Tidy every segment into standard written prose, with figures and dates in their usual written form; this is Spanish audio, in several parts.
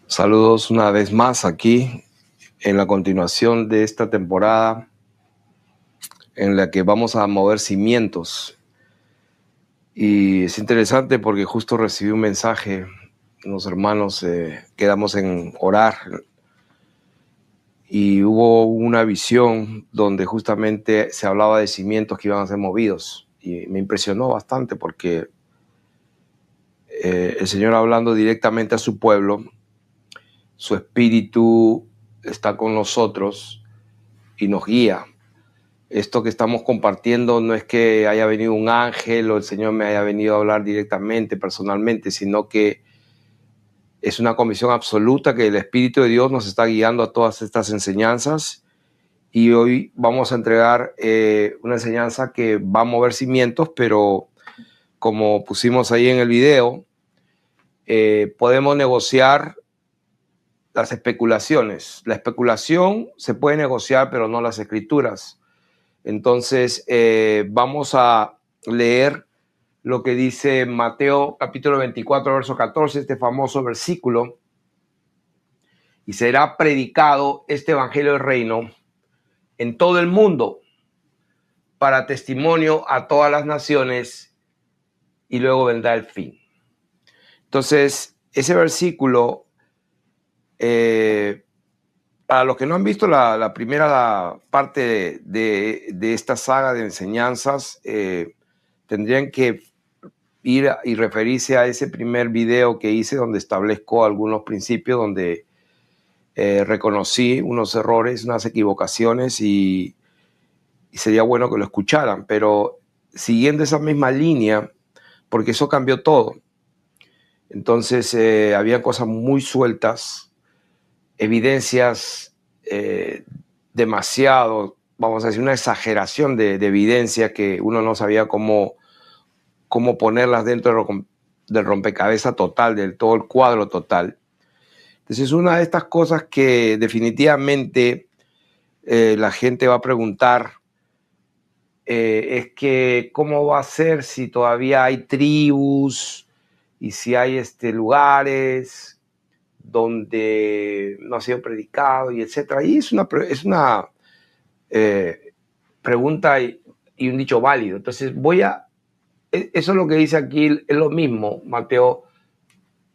Saludos una vez más aquí en la continuación de esta temporada en la que vamos a mover cimientos. Y es interesante porque justo recibí un mensaje, unos hermanos quedamos en orar y hubo una visión donde justamente se hablaba de cimientos que iban a ser movidos y me impresionó bastante porque el Señor hablando directamente a su pueblo, su espíritu está con nosotros y nos guía. Esto que estamos compartiendo no es que haya venido un ángel o el Señor me haya venido a hablar directamente, personalmente, sino que es una comisión absoluta que el Espíritu de Dios nos está guiando a todas estas enseñanzas. Y hoy vamos a entregar una enseñanza que va a mover cimientos, pero como pusimos ahí en el video, podemos negociar las especulaciones. La especulación se puede negociar, pero no las escrituras. Entonces, vamos a leer lo que dice Mateo capítulo 24, verso 14, este famoso versículo. Y será predicado este evangelio del reino en todo el mundo para testimonio a todas las naciones y luego vendrá el fin. Entonces, ese versículo, para los que no han visto la primera parte de esta saga de enseñanzas, tendrían que ir y referirse a ese primer video que hice donde establezco algunos principios, donde reconocí unos errores, unas equivocaciones y sería bueno que lo escucharan, pero siguiendo esa misma línea, porque eso cambió todo. Entonces había cosas muy sueltas, evidencias demasiado, vamos a decir, una exageración de evidencia que uno no sabía cómo ponerlas dentro del rompecabezas total, del todo el cuadro total. Entonces, una de estas cosas que definitivamente la gente va a preguntar es que cómo va a ser si todavía hay tribus y si hay lugares donde no ha sido predicado y etcétera. Y es una pregunta y un dicho válido. Entonces eso es lo que dice aquí, es lo mismo, Mateo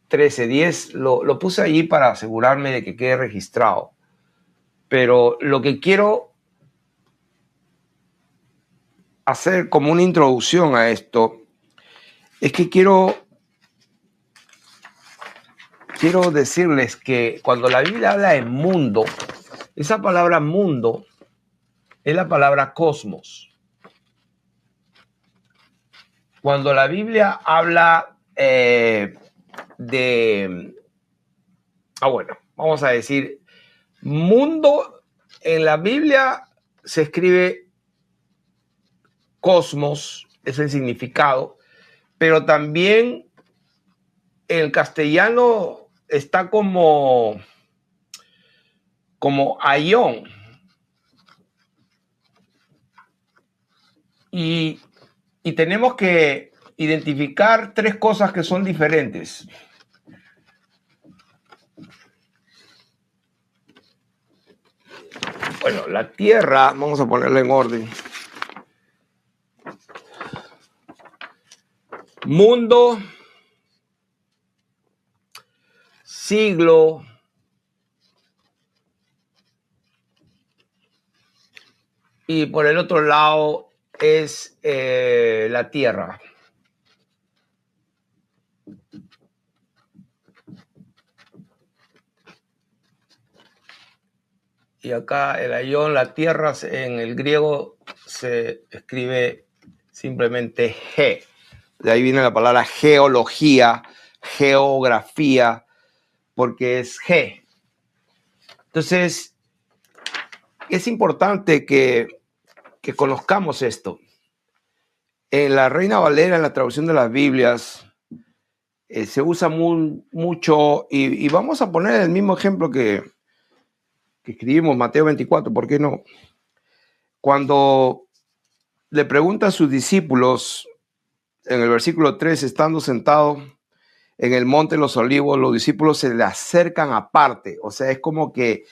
13:10, lo puse allí para asegurarme de que quede registrado. Pero lo que quiero hacer como una introducción a esto es que quiero decirles que cuando la Biblia habla de mundo, esa palabra mundo es la palabra cosmos. Cuando la Biblia habla vamos a decir, mundo, en la Biblia se escribe cosmos, es el significado, pero también el castellano está como aión. Y tenemos que identificar tres cosas que son diferentes. Bueno, la Tierra, vamos a ponerla en orden. Mundo, siglo, y por el otro lado es la Tierra. Y acá el aión, la Tierra, en el griego se escribe simplemente G. De ahí viene la palabra geología, geografía, porque es G. Entonces, es importante que conozcamos esto. En la Reina Valera, en la traducción de las Biblias, se usa mucho, y vamos a poner el mismo ejemplo que escribimos, Mateo 24, ¿por qué no? Cuando le pregunta a sus discípulos, en el versículo 3, estando sentado en el monte de los olivos, los discípulos se le acercan aparte. O sea, es como que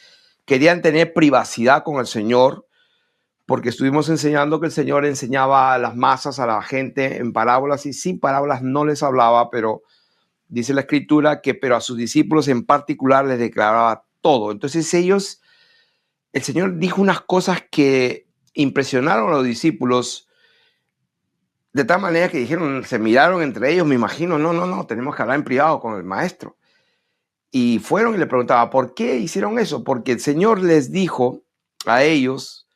querían tener privacidad con el Señor, porque estuvimos enseñando que el Señor enseñaba a las masas, a la gente en parábolas, y sin parábolas no les hablaba, pero dice la Escritura que pero a sus discípulos en particular les declaraba todo. Entonces el Señor dijo unas cosas que impresionaron a los discípulos de tal manera que dijeron, se miraron entre ellos, me imagino, no, tenemos que hablar en privado con el maestro. Y fueron y le preguntaban, ¿por qué hicieron eso? Porque el Señor les dijo a ellos,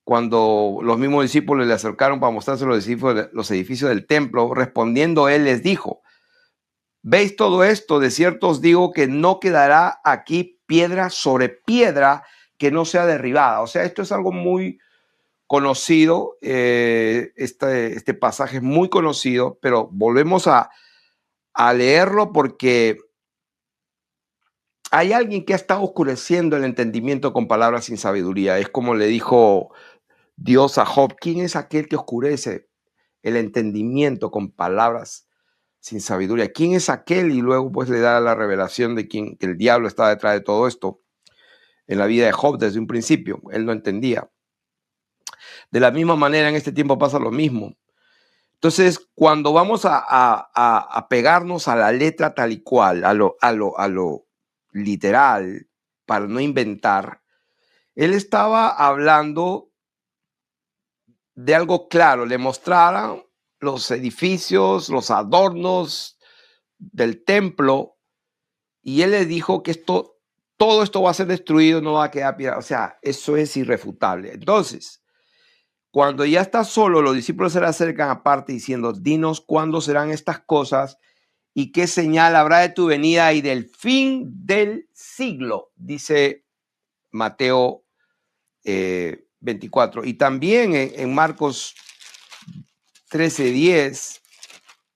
cuando los mismos discípulos le acercaron para mostrarse los edificios del templo, respondiendo él les dijo, ¿veis todo esto? De cierto os digo que no quedará aquí piedra sobre piedra que no sea derribada. O sea, esto es algo muy conocido, este pasaje es muy conocido, pero volvemos a leerlo porque hay alguien que ha estado oscureciendo el entendimiento con palabras sin sabiduría. Es como le dijo Dios a Job, ¿quién es aquel que oscurece el entendimiento con palabras sin sabiduría? ¿Quién es aquel? Y luego pues le da la revelación de que el diablo está detrás de todo esto. En la vida de Job desde un principio, él no entendía. De la misma manera en este tiempo pasa lo mismo. Entonces, cuando vamos a pegarnos a la letra tal y cual, a lo literal, para no inventar, él estaba hablando de algo claro, le mostraron los edificios, los adornos del templo, y él le dijo que todo esto va a ser destruido, no va a quedar piedra. O sea, eso es irrefutable. Entonces, cuando ya está solo, los discípulos se le acercan aparte diciendo, dinos cuándo serán estas cosas y qué señal habrá de tu venida y del fin del siglo, dice Mateo 24. Y también en Marcos 13:10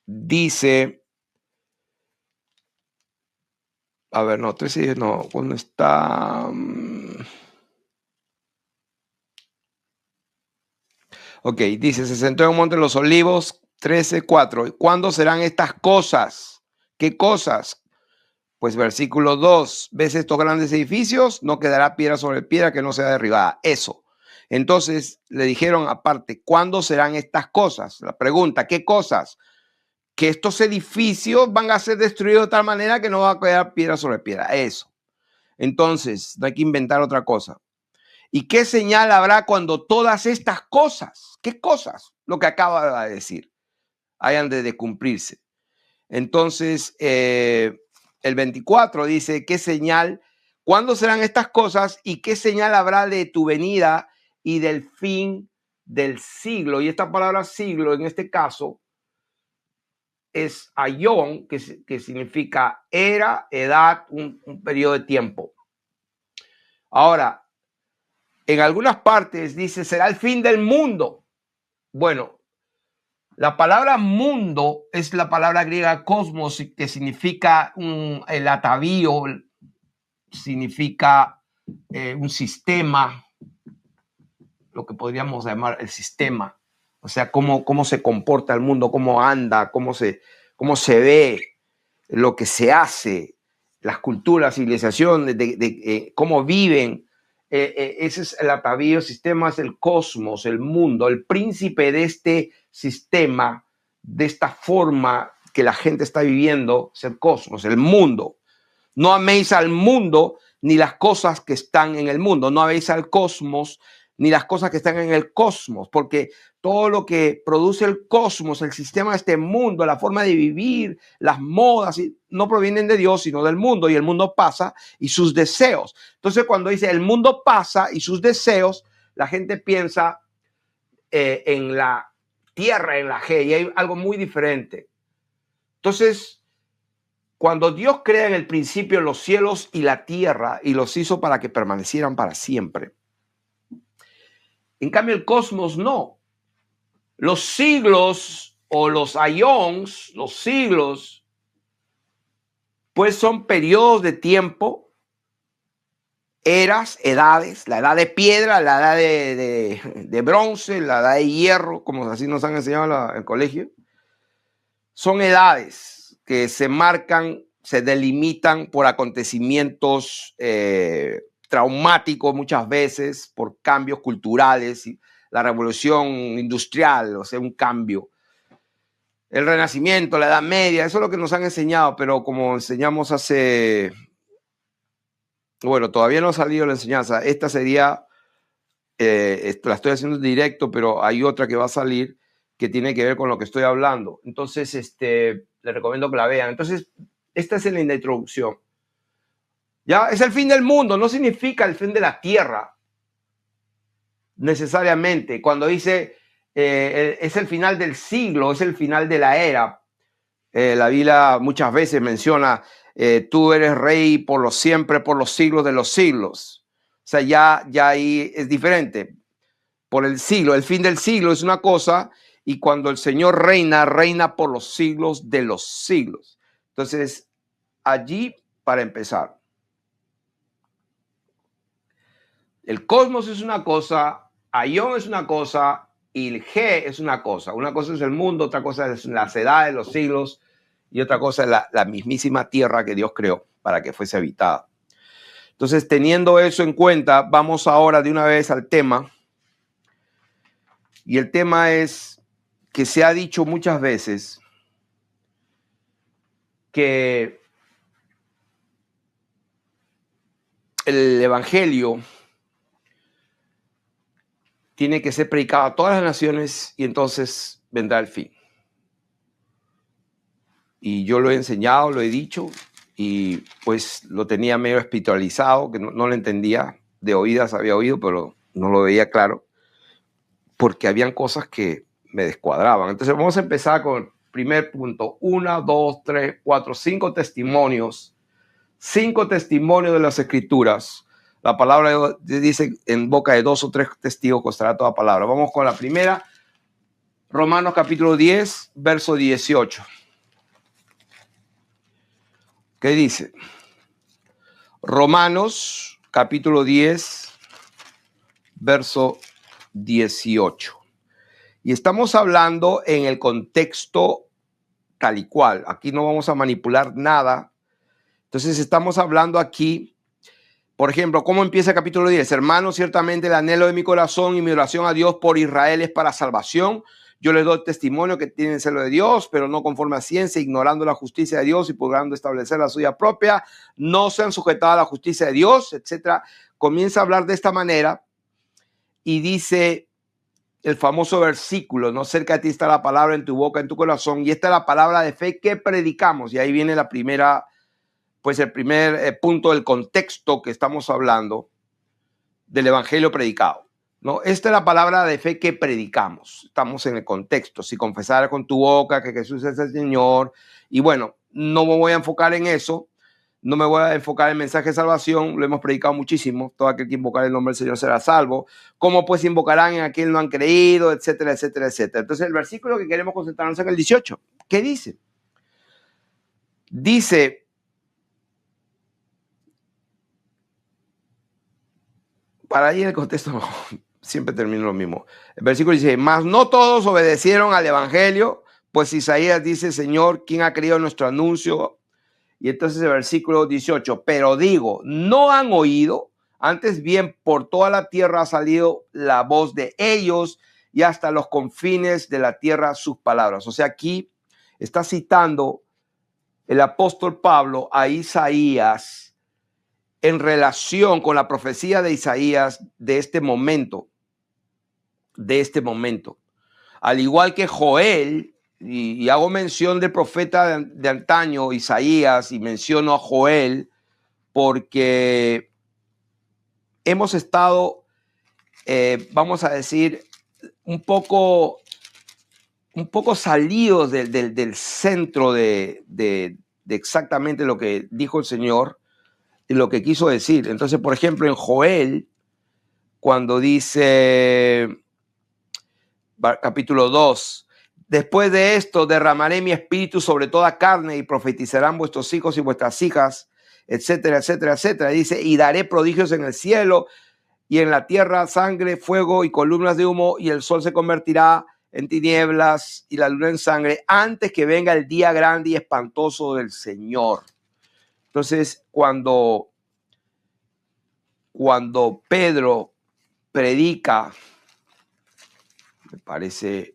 dice, a ver, no, 13:10 no, ¿cuándo está? Ok, dice, se sentó en un monte de los olivos, 13:4. ¿Cuándo serán estas cosas? ¿Qué cosas? Pues versículo 2, ¿ves estos grandes edificios? No quedará piedra sobre piedra que no sea derribada. Eso. Entonces le dijeron aparte, ¿cuándo serán estas cosas? La pregunta, ¿qué cosas? Que estos edificios van a ser destruidos de tal manera que no va a quedar piedra sobre piedra. Eso. Entonces, no hay que inventar otra cosa. ¿Y qué señal habrá cuando todas estas cosas, qué cosas? Lo que acaba de decir, hayan de cumplirse. Entonces, el 24 dice, ¿qué señal? ¿Cuándo serán estas cosas y qué señal habrá de tu venida y del fin del siglo? Y esta palabra siglo, en este caso, es aion, que significa era, edad, un periodo de tiempo. Ahora, en algunas partes dice, será el fin del mundo. Bueno, la palabra mundo es la palabra griega cosmos, que significa el atavío, significa un sistema, lo que podríamos llamar el sistema. O sea, cómo se comporta el mundo, cómo anda, cómo se ve, lo que se hace, las culturas, civilizaciones, cómo viven. Ese es el atavío, el sistema es el cosmos, el mundo, el príncipe de este sistema, de esta forma que la gente está viviendo, es el cosmos, el mundo. No améis al mundo ni las cosas que están en el mundo, no améis al cosmos ni las cosas que están en el cosmos, porque todo lo que produce el cosmos, el sistema de este mundo, la forma de vivir, las modas, no provienen de Dios, sino del mundo, y el mundo pasa y sus deseos. Entonces, cuando dice el mundo pasa y sus deseos, la gente piensa en la tierra, en la G, y hay algo muy diferente. Entonces, cuando Dios crea en el principio los cielos y la tierra y los hizo para que permanecieran para siempre. En cambio, el cosmos no. Los siglos o los aions, los siglos, pues son periodos de tiempo, eras, edades, la edad de piedra, la edad de bronce, la edad de hierro, como así nos han enseñado en el colegio. Son edades que se marcan, se delimitan por acontecimientos traumáticos muchas veces, por cambios culturales, la revolución industrial, o sea, un cambio. El Renacimiento, la Edad Media, eso es lo que nos han enseñado, pero como enseñamos hace... Bueno, todavía no ha salido la enseñanza. Esta sería, la estoy haciendo en directo, pero hay otra que va a salir que tiene que ver con lo que estoy hablando. Entonces, le recomiendo que la vean. Entonces, esta es la introducción. Ya, es el fin del mundo, no significa el fin de la tierra, necesariamente. Cuando dice, es el final del siglo, es el final de la era. La Biblia muchas veces menciona, tú eres rey por los siempre, por los siglos de los siglos. O sea, ya ahí es diferente. Por el siglo, el fin del siglo es una cosa, y cuando el Señor reina, reina por los siglos de los siglos. Entonces, allí, para empezar, el cosmos es una cosa, Aión es una cosa, y el G es una cosa. Una cosa es el mundo, otra cosa es las edades, los siglos, y otra cosa es la mismísima tierra que Dios creó para que fuese habitada. Entonces, teniendo eso en cuenta, vamos ahora de una vez al tema. Y el tema es que se ha dicho muchas veces que el evangelio tiene que ser predicado a todas las naciones y entonces vendrá el fin. Y yo lo he enseñado, lo he dicho, y pues lo tenía medio espiritualizado, que no lo entendía, de oídas había oído, pero no lo veía claro, porque habían cosas que me descuadraban. Entonces vamos a empezar con el primer punto. 1, 2, 3, 4, 5 testimonios. 5 testimonios de las Escrituras. La palabra dice, en boca de 2 o 3 testigos costará toda palabra. Vamos con la primera. Romanos capítulo 10, verso 18. ¿Qué dice? Romanos capítulo 10, verso 18. Y estamos hablando en el contexto tal y cual. Aquí no vamos a manipular nada. Entonces estamos hablando aquí, por ejemplo, ¿cómo empieza el capítulo 10? Hermanos, ciertamente el anhelo de mi corazón y mi oración a Dios por Israel es para salvación. Yo les doy testimonio que tienen celo de Dios, pero no conforme a ciencia, ignorando la justicia de Dios y procurando establecer la suya propia. No se han sujetado a la justicia de Dios, etc. Comienza a hablar de esta manera y dice el famoso versículo, no, cerca de ti está la palabra en tu boca, en tu corazón, y esta es la palabra de fe que predicamos. Y ahí viene la primera, pues el primer punto del contexto que estamos hablando del evangelio predicado. ¿No? Esta es la palabra de fe que predicamos. Estamos en el contexto. Si confesaras con tu boca que Jesús es el Señor. Y bueno, no me voy a enfocar en eso. No me voy a enfocar en el mensaje de salvación. Lo hemos predicado muchísimo. Todo aquel que invocar el nombre del Señor será salvo. ¿Cómo pues invocarán en aquel no han creído? Etcétera, etcétera, etcétera. Entonces el versículo que queremos concentrarnos es en el 18. ¿Qué dice? Dice... Para ahí en el contexto no, siempre termino lo mismo. El versículo dice, mas no todos obedecieron al evangelio, pues Isaías dice, Señor, ¿quién ha creído nuestro anuncio? Y entonces el versículo 18, pero digo, no han oído, antes bien por toda la tierra ha salido la voz de ellos y hasta los confines de la tierra sus palabras. O sea, aquí está citando el apóstol Pablo a Isaías en relación con la profecía de Isaías de este momento. Al igual que Joel, y hago mención del profeta de antaño, Isaías, y menciono a Joel, porque hemos estado, vamos a decir, un poco salidos del centro de exactamente lo que dijo el Señor y lo que quiso decir. Entonces, por ejemplo, en Joel, cuando dice, capítulo 2, después de esto derramaré mi espíritu sobre toda carne y profetizarán vuestros hijos y vuestras hijas, etcétera, etcétera, etcétera. Dice, y daré prodigios en el cielo y en la tierra, sangre, fuego y columnas de humo, y el sol se convertirá en tinieblas y la luna en sangre antes que venga el día grande y espantoso del Señor. Entonces, cuando Pedro predica, me parece,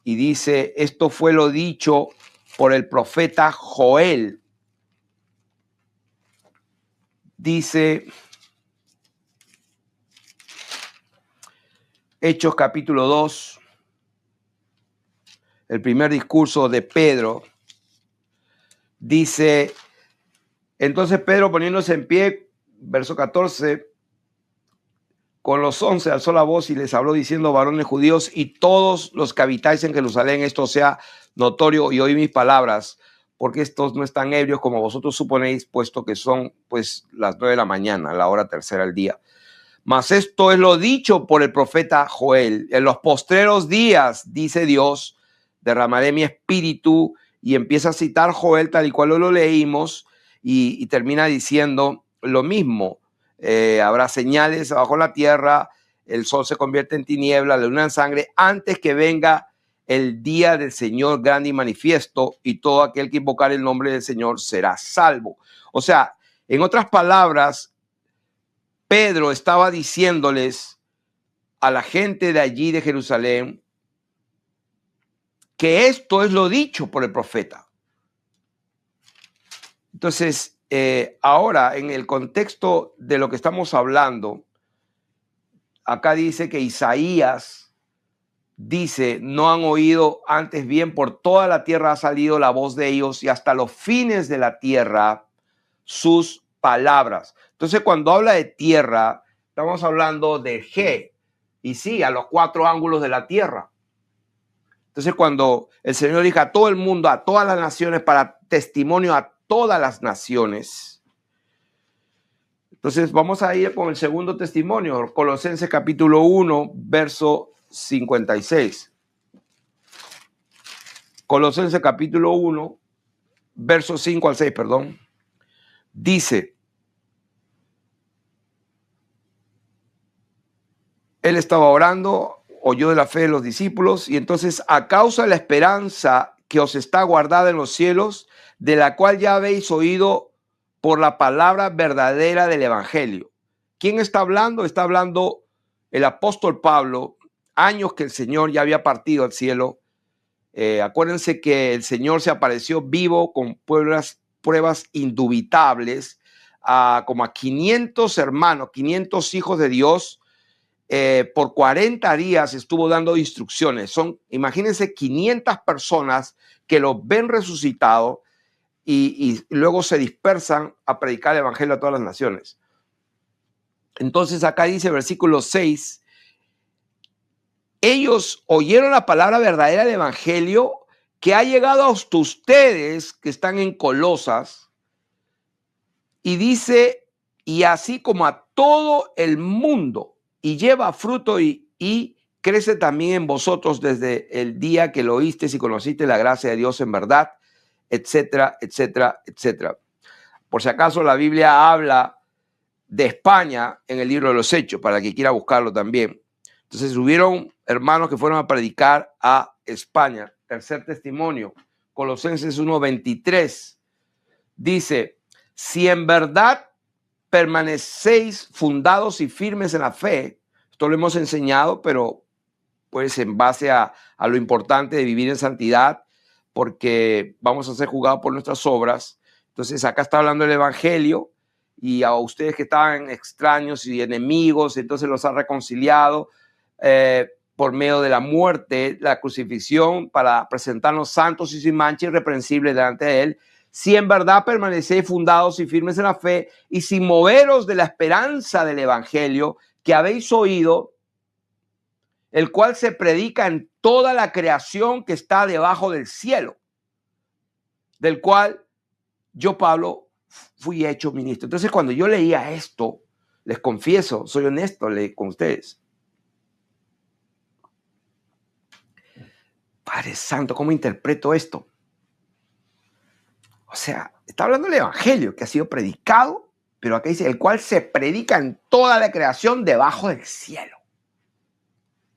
y dice, esto fue lo dicho por el profeta Joel. Dice Hechos capítulo 2, el primer discurso de Pedro, dice, entonces Pedro poniéndose en pie, verso 14, con los 11 alzó la voz y les habló diciendo, varones judíos y todos los que habitáis en Jerusalén, esto sea notorio y oí mis palabras, porque estos no están ebrios como vosotros suponéis, puesto que son pues las 9 de la mañana, la hora tercera del día. Mas esto es lo dicho por el profeta Joel. En los postreros días, dice Dios, derramaré mi espíritu, y empieza a citar Joel tal y cual lo leímos, y termina diciendo lo mismo. Habrá señales bajo la tierra, el sol se convierte en tiniebla, la luna en sangre, antes que venga el día del Señor grande y manifiesto, y todo aquel que invocar el nombre del Señor será salvo. O sea, en otras palabras, Pedro estaba diciéndoles a la gente de allí de Jerusalén que esto es lo dicho por el profeta. Entonces, ahora en el contexto de lo que estamos hablando, acá dice que Isaías dice, no han oído antes bien, por toda la tierra ha salido la voz de ellos y hasta los fines de la tierra sus palabras. Entonces, cuando habla de tierra, estamos hablando de G, y sí, a los 4 ángulos de la tierra. Entonces, cuando el Señor dijo a todo el mundo, a todas las naciones, para testimonio a todas las naciones. Entonces, vamos a ir con el segundo testimonio, Colosenses capítulo 1, verso 56. Colosenses capítulo 1, verso 5 al 6, perdón. Dice, él estaba orando, oyó de la fe de los discípulos, y entonces, a causa de la esperanza que os está guardada en los cielos, de la cual ya habéis oído por la palabra verdadera del evangelio. ¿Quién está hablando? Está hablando el apóstol Pablo, años que el Señor ya había partido al cielo. Acuérdense que el Señor se apareció vivo con pruebas indubitables, como a 500 hermanos, 500 hijos de Dios. Por 40 días estuvo dando instrucciones. Imagínense 500 personas que lo ven resucitado y luego se dispersan a predicar el evangelio a todas las naciones. Entonces acá dice versículo 6, ellos oyeron la palabra verdadera del evangelio que ha llegado hasta ustedes que están en Colosas, y dice, y así como a todo el mundo, y lleva fruto y crece también en vosotros desde el día que lo oísteis y conociste la gracia de Dios en verdad, etcétera, etcétera, etcétera. Por si acaso la Biblia habla de España en el libro de los Hechos, para que quiera buscarlo también. Entonces hubieron hermanos que fueron a predicar a España. Tercer testimonio, Colosenses 1:23, dice, si en verdad permanecéis fundados y firmes en la fe, esto lo hemos enseñado, pero pues en base a lo importante de vivir en santidad, porque vamos a ser juzgados por nuestras obras. Entonces acá está hablando el evangelio, y a ustedes que estaban extraños y enemigos, entonces los ha reconciliado por medio de la muerte, la crucifixión, para presentarnos santos y sin mancha, irreprensibles delante de él. Si en verdad permanecéis fundados y firmes en la fe, y sin moveros de la esperanza del evangelio que habéis oído, el cual se predica en toda la creación que está debajo del cielo, del cual yo, Pablo, fui hecho ministro. Entonces, cuando yo leía esto, les confieso, soy honesto con ustedes. Padre Santo, ¿cómo interpreto esto? O sea, está hablando del evangelio que ha sido predicado, pero acá dice, el cual se predica en toda la creación debajo del cielo.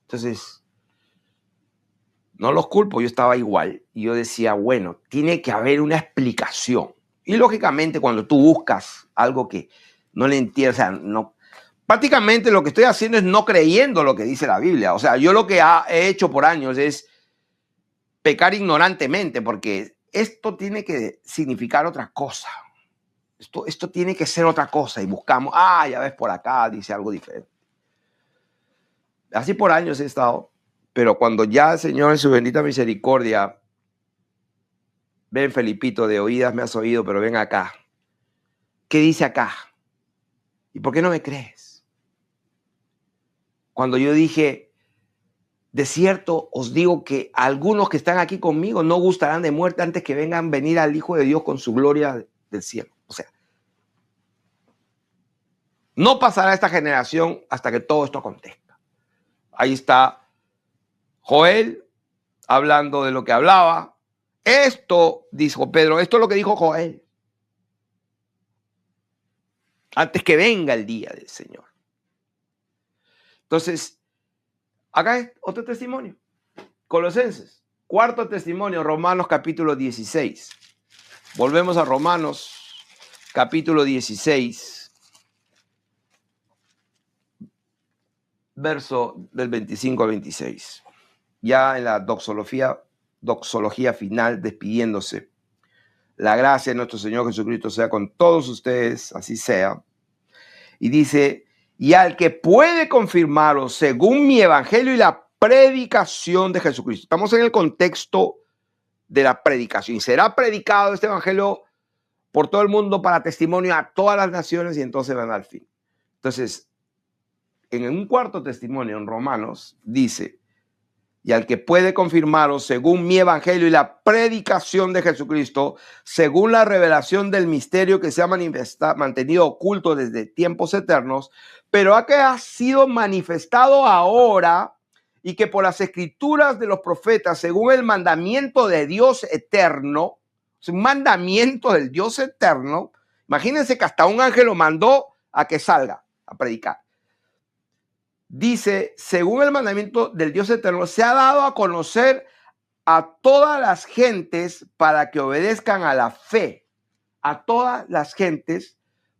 Entonces, No los culpo, yo estaba igual. Y yo decía, bueno, tiene que haber una explicación. Y lógicamente cuando tú buscas algo que no le entiendes, o sea, no, prácticamente lo que estoy haciendo es no creyendo lo que dice la Biblia. O sea, yo lo que he hecho por años es pecar ignorantemente, porque esto tiene que significar otra cosa. Esto tiene que ser otra cosa. Y buscamos, ya ves, por acá dice algo diferente. Así por años he estado. Pero cuando ya el Señor en su bendita misericordia, ven Felipito, de oídas me has oído, pero ven acá. ¿Qué dice acá? ¿Y por qué no me crees? Cuando yo dije, de cierto os digo que algunos que están aquí conmigo no gustarán de muerte antes que vengan venir al Hijo de Dios con su gloria del cielo. O sea, no pasará esta generación hasta que todo esto acontezca. Ahí está Joel hablando de lo que hablaba. Esto, dijo Pedro, esto es lo que dijo Joel. Antes que venga el día del Señor. Entonces, acá es otro testimonio. Colosenses, cuarto testimonio, Romanos capítulo 16. Volvemos a Romanos capítulo 16, verso del 25 al 26. Ya en la doxología final, despidiéndose. La gracia de nuestro Señor Jesucristo sea con todos ustedes, así sea. Y dice, y al que puede confirmaros según mi evangelio y la predicación de Jesucristo. Estamos en el contexto de la predicación. Y será predicado este evangelio por todo el mundo para testimonio a todas las naciones y entonces van al fin. Entonces, en un cuarto testimonio en Romanos dice, y al que puede confirmaros según mi evangelio y la predicación de Jesucristo, según la revelación del misterio que se ha mantenido oculto desde tiempos eternos, pero que ha sido manifestado ahora y que por las escrituras de los profetas, según el mandamiento de Dios eterno, es un mandamiento del Dios eterno. Imagínense que hasta un ángel lo mandó a que salga a predicar. Dice, según el mandamiento del Dios eterno, se ha dado a conocer a todas las gentes para que obedezcan a la fe. A todas las gentes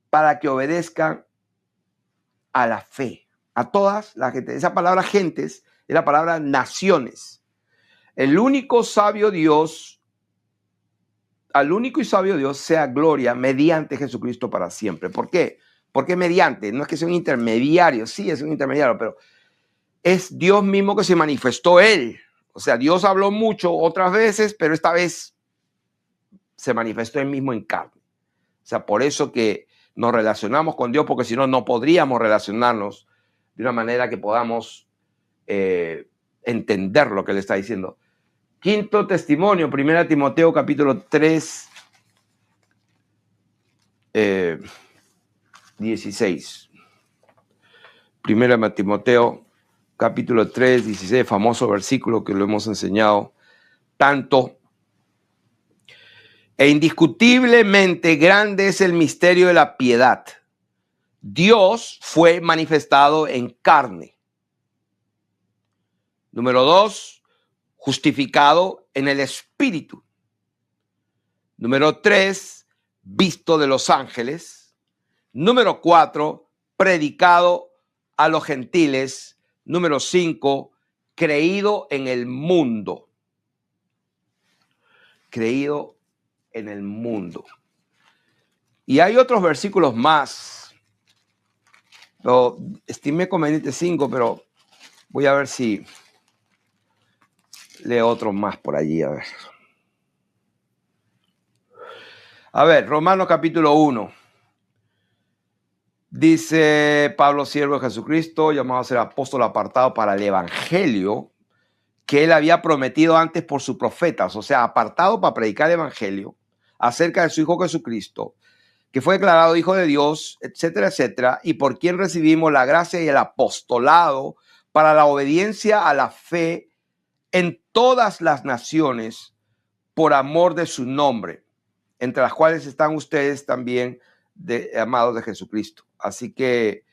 para que obedezcan a la fe. A todas las gentes. Esa palabra gentes es la palabra naciones. El único sabio Dios, al único y sabio Dios sea gloria mediante Jesucristo para siempre. ¿Por qué? Porque mediante, no es que sea un intermediario, sí es un intermediario, pero es Dios mismo que se manifestó él. O sea, Dios habló mucho otras veces, pero esta vez se manifestó él mismo en carne. O sea, por eso que nos relacionamos con Dios, porque si no, no podríamos relacionarnos de una manera que podamos entender lo que él está diciendo. Quinto testimonio, 1 Timoteo capítulo 3, 16. 1 Timoteo capítulo 3, 16, famoso versículo que lo hemos enseñado tanto. E indiscutiblemente grande es el misterio de la piedad. Dios fue manifestado en carne. Número 2, justificado en el Espíritu. Número 3, visto de los ángeles. Número 4, predicado a los gentiles. Número 5, creído en el mundo. Creído en el mundo. Y hay otros versículos más. Lo estimé conveniente 5, pero voy a ver si leo otros más por allí. A ver, Romanos capítulo 1. Dice Pablo, siervo de Jesucristo, llamado a ser apóstol apartado para el evangelio que él había prometido antes por sus profetas, o sea, apartado para predicar el evangelio acerca de su Hijo Jesucristo, que fue declarado Hijo de Dios, etcétera, etcétera, y por quien recibimos la gracia y el apostolado para la obediencia a la fe en todas las naciones por amor de su nombre, entre las cuales están ustedes también amados de Jesucristo. Así que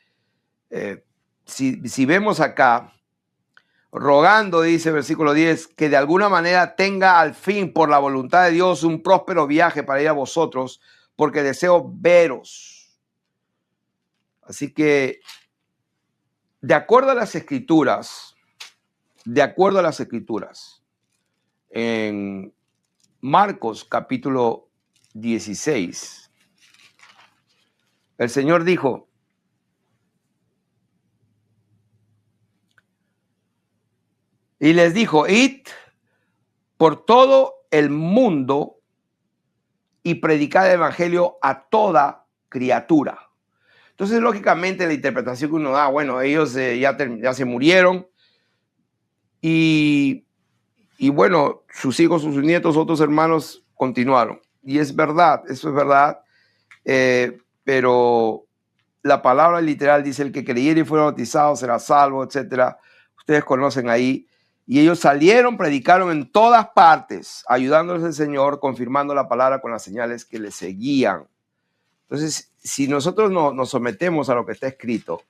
si vemos acá, rogando, dice versículo 10, que de alguna manera tenga al fin, por la voluntad de Dios, un próspero viaje para ir a vosotros, porque deseo veros. Así que, de acuerdo a las escrituras, en Marcos capítulo 16, el Señor dijo: y les dijo, id por todo el mundo y predicad el evangelio a toda criatura. Entonces, lógicamente, la interpretación que uno da, bueno, ellos ya se murieron y bueno, sus hijos, sus nietos, otros hermanos continuaron. Y es verdad, eso es verdad, pero la palabra literal dice: el que creyere y fuera bautizado será salvo, etc. Ustedes conocen ahí. Y ellos salieron, predicaron en todas partes, ayudándoles al Señor, confirmando la palabra con las señales que les seguían. Entonces, si nosotros nos sometemos a lo que está escrito,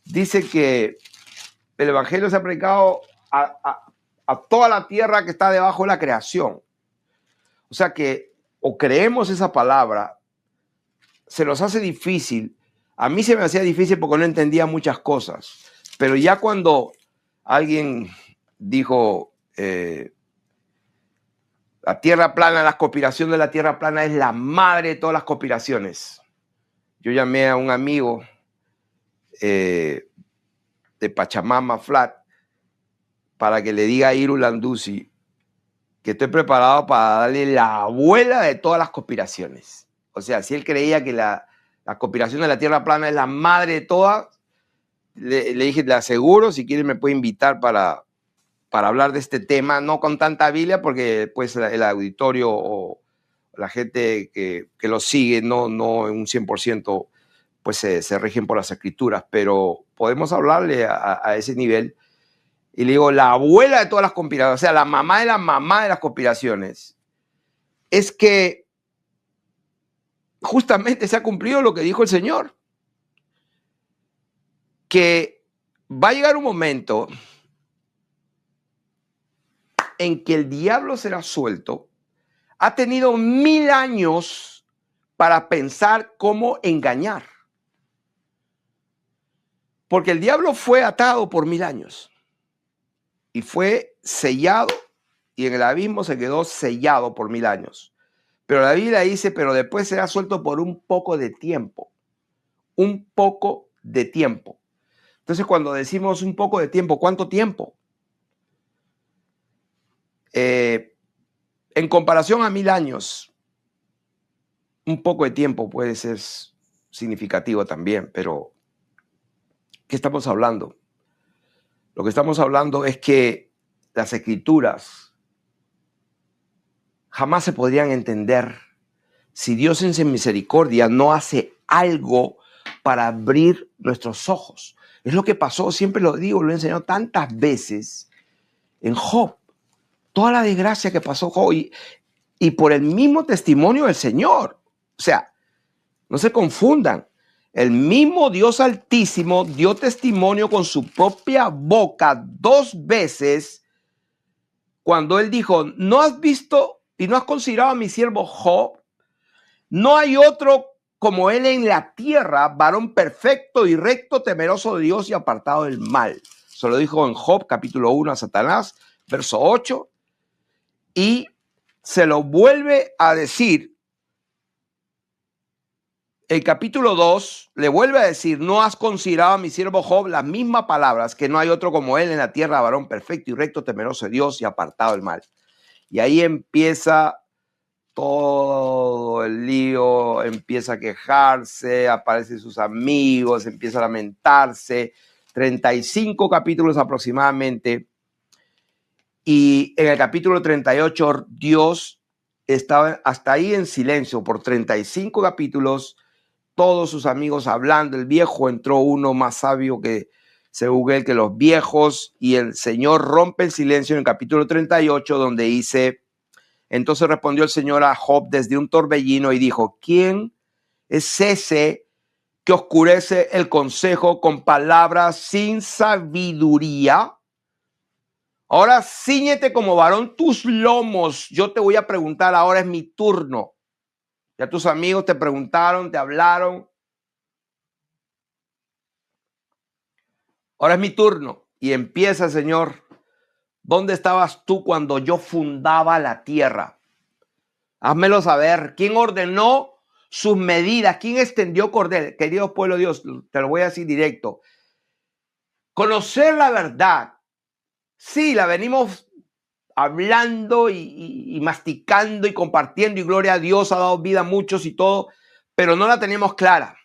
dice que el evangelio se ha predicado a toda la tierra que está debajo de la creación. O sea que o creemos esa palabra, se nos hace difícil. A mí se me hacía difícil porque no entendía muchas cosas. Pero ya cuando alguien dijo la tierra plana, la conspiración de la tierra plana es la madre de todas las conspiraciones. Yo llamé a un amigo de Pachamama Flat para que le diga a Iru Landuzzi que estoy preparado para darle la abuela de todas las conspiraciones. O sea, si él creía que la conspiración de la tierra plana es la madre de todas, le dije, le aseguro, si quiere me puede invitar para hablar de este tema, no con tanta Biblia, porque pues el auditorio o la gente que lo sigue no en un 100% pues se rigen por las escrituras, pero podemos hablarle a ese nivel. Y le digo, la abuela de todas las conspiraciones, o sea, la mamá de las conspiraciones, es que justamente se ha cumplido lo que dijo el Señor, que va a llegar un momento en que el diablo será suelto. Ha tenido 1000 años para pensar cómo engañar, porque el diablo fue atado por 1000 años y fue sellado, y en el abismo se quedó sellado por 1000 años. Pero la Biblia dice, pero después será suelto por un poco de tiempo. Un poco de tiempo. Entonces, cuando decimos un poco de tiempo, ¿cuánto tiempo? En comparación a 1000 años, un poco de tiempo puede ser significativo también, pero ¿qué estamos hablando? Lo que estamos hablando es que las escrituras jamás se podrían entender si Dios en su misericordia no hace algo para abrir nuestros ojos. Es lo que pasó, siempre lo digo, lo he enseñado tantas veces en Job. Toda la desgracia que pasó Job y por el mismo testimonio del Señor. O sea, no se confundan. El mismo Dios Altísimo dio testimonio con su propia boca 2 veces cuando él dijo, ¿no has visto y no has considerado a mi siervo Job? No hay otro como él en la tierra, varón perfecto y recto, temeroso de Dios y apartado del mal. Se lo dijo en Job capítulo 1 a Satanás, verso 8, y se lo vuelve a decir el capítulo 2, le vuelve a decir, no has considerado a mi siervo Job, las mismas palabras, que no hay otro como él en la tierra, varón perfecto y recto, temeroso de Dios y apartado del mal. Y ahí empieza todo el lío, empieza a quejarse, aparecen sus amigos, empieza a lamentarse, 35 capítulos aproximadamente, y en el capítulo 38 Dios estaba hasta ahí en silencio por 35 capítulos, todos sus amigos hablando, el viejo, entró uno más sabio que según él que los viejos, y el Señor rompe el silencio en el capítulo 38 donde dice, entonces respondió el Señor a Job desde un torbellino y dijo, ¿quién es ese que oscurece el consejo con palabras sin sabiduría? Ahora cíñete como varón tus lomos. Yo te voy a preguntar, ahora es mi turno. Ya tus amigos te preguntaron, te hablaron. Ahora es mi turno. Y empieza, Señor. ¿Dónde estabas tú cuando yo fundaba la tierra? Házmelo saber. ¿Quién ordenó sus medidas? ¿Quién extendió cordel? Querido pueblo de Dios, te lo voy a decir directo. Conocer la verdad. Sí, la venimos hablando y masticando y compartiendo, y gloria a Dios, ha dado vida a muchos y todo, pero no la tenemos clara.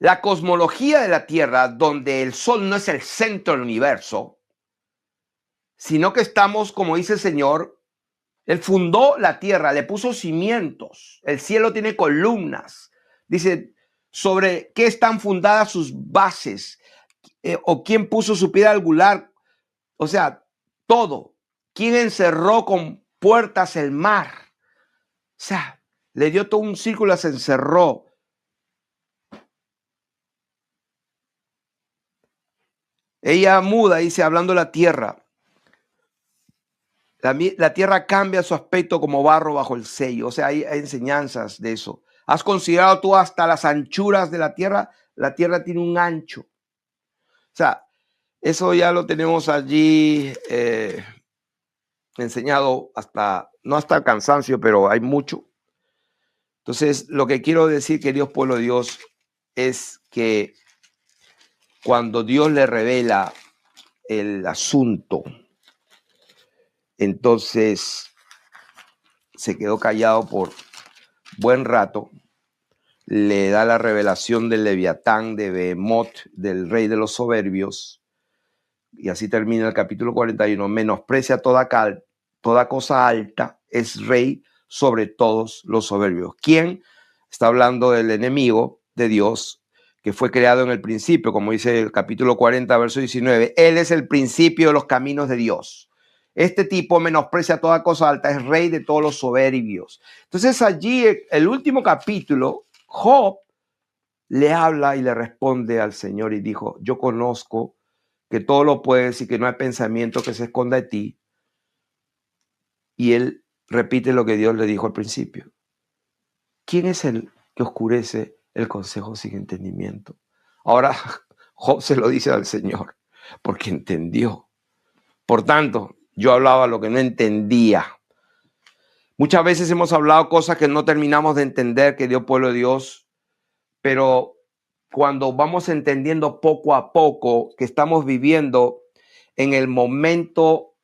La cosmología de la Tierra, donde el Sol no es el centro del universo, sino que estamos, como dice el Señor, Él fundó la Tierra, le puso cimientos, el cielo tiene columnas, dice, sobre qué están fundadas sus bases, o quién puso su piedra angular, o sea, todo. ¿Quién encerró con puertas el mar? O sea, le dio todo un círculo, se encerró. Ella muda, dice, hablando de la tierra. La tierra cambia su aspecto como barro bajo el sello. O sea, hay enseñanzas de eso. ¿Has considerado tú hasta las anchuras de la tierra? La tierra tiene un ancho. O sea, eso ya lo tenemos allí enseñado hasta, no hasta el cansancio, pero hay mucho. Entonces, lo que quiero decir, queridos pueblo de Dios, es que cuando Dios le revela el asunto, entonces se quedó callado por buen rato, le da la revelación del Leviatán, de Behemoth, del rey de los soberbios, y así termina el capítulo 41, menosprecia toda cosa alta, es rey sobre todos los soberbios. ¿Quién? Está hablando del enemigo de Dios, que fue creado en el principio, como dice el capítulo 40, verso 19. Él es el principio de los caminos de Dios. Este tipo menosprecia toda cosa alta, es rey de todos los soberbios. Entonces allí, el último capítulo, Job le habla y le responde al Señor y dijo, yo conozco que todo lo puedes y que no hay pensamiento que se esconda de ti. Y él repite lo que Dios le dijo al principio. ¿Quién es el que oscurece el consejo sin entendimiento? Ahora Job se lo dice al Señor porque entendió. Por tanto, yo hablaba lo que no entendía. Muchas veces hemos hablado cosas que no terminamos de entender, querido pueblo de Dios, pero cuando vamos entendiendo poco a poco que estamos viviendo en el momento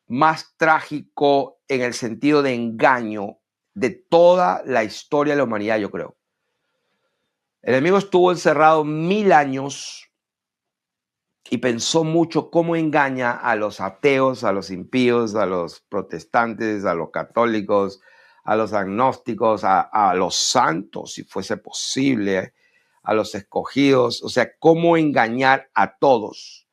más trágico en el sentido de engaño de toda la historia de la humanidad, yo creo. El enemigo estuvo encerrado 1000 años y pensó mucho cómo engaña a los ateos, a los impíos, a los protestantes, a los católicos, a los agnósticos, a los santos, si fuese posible, a los escogidos. O sea, cómo engañar a todos,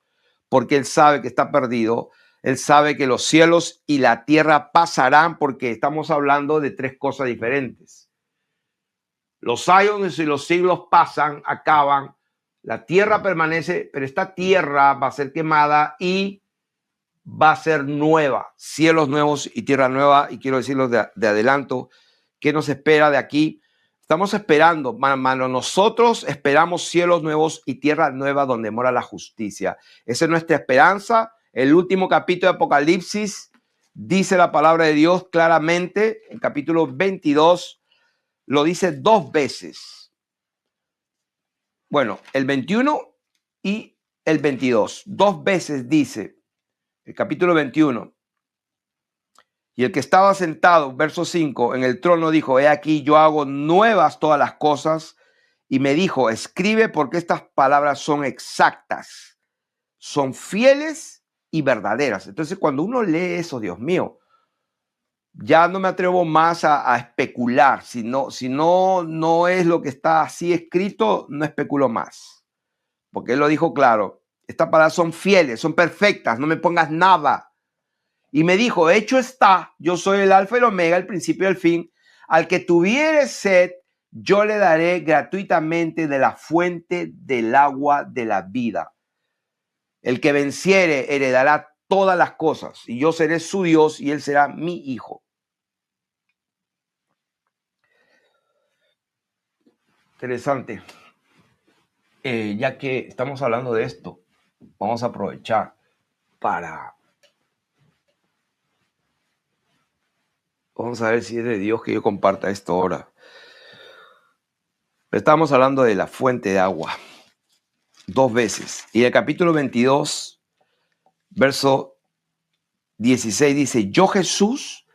porque él sabe que está perdido. Él sabe que los cielos y la tierra pasarán, porque estamos hablando de tres cosas diferentes. Los años y los siglos pasan, acaban. La tierra permanece, pero esta tierra va a ser quemada y va a ser nueva. Cielos nuevos y tierra nueva. Y quiero decirlo de adelanto, ¿qué nos espera de aquí? Estamos esperando, hermano, nosotros esperamos cielos nuevos y tierra nueva donde mora la justicia. Esa es nuestra esperanza. El último capítulo de Apocalipsis dice la palabra de Dios claramente, en capítulo 22, lo dice 2 veces. Bueno, el 21 y el 22. 2 veces dice el capítulo 21. Y el que estaba sentado, verso 5, en el trono dijo, he aquí yo hago nuevas todas las cosas. Y me dijo, escribe porque estas palabras son exactas, son fieles y verdaderas. Entonces cuando uno lee eso, Dios mío, ya no me atrevo más a especular. Si no es lo que está así escrito, no especulo más. Porque él lo dijo claro. Estas palabras son fieles, son perfectas, no me pongas nada. Y me dijo, hecho está, yo soy el alfa y el omega, el principio y el fin. Al que tuviere sed, yo le daré gratuitamente de la fuente del agua de la vida. El que venciere heredará todas las cosas, y yo seré su Dios y él será mi hijo. Interesante. Ya que estamos hablando de esto, vamos a aprovechar para... Vamos a ver si es de Dios que yo comparta esto ahora. Estamos hablando de la fuente de agua 2 veces. Y el capítulo 22, verso 16 dice, yo Jesús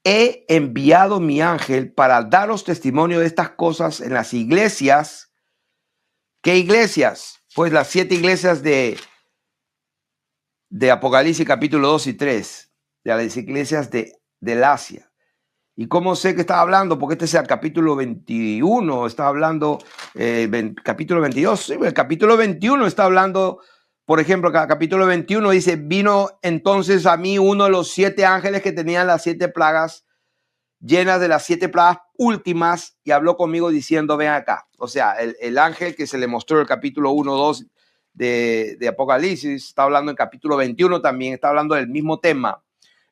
he enviado mi ángel para daros testimonio de estas cosas en las iglesias. ¿Qué iglesias? Pues las 7 iglesias de Apocalipsis capítulo 2 y 3, de las iglesias del Asia. ¿Y cómo sé que está hablando? Porque este es el capítulo 21, está hablando, capítulo 22, sí, el capítulo 21 está hablando, por ejemplo, capítulo 21 dice, vino entonces a mí uno de los 7 ángeles que tenían las 7 plagas, llenas de las 7 plagas últimas, y habló conmigo diciendo, ven acá. O sea, el ángel que se le mostró el capítulo 1, 2 de Apocalipsis, está hablando en capítulo 21 también, está hablando del mismo tema.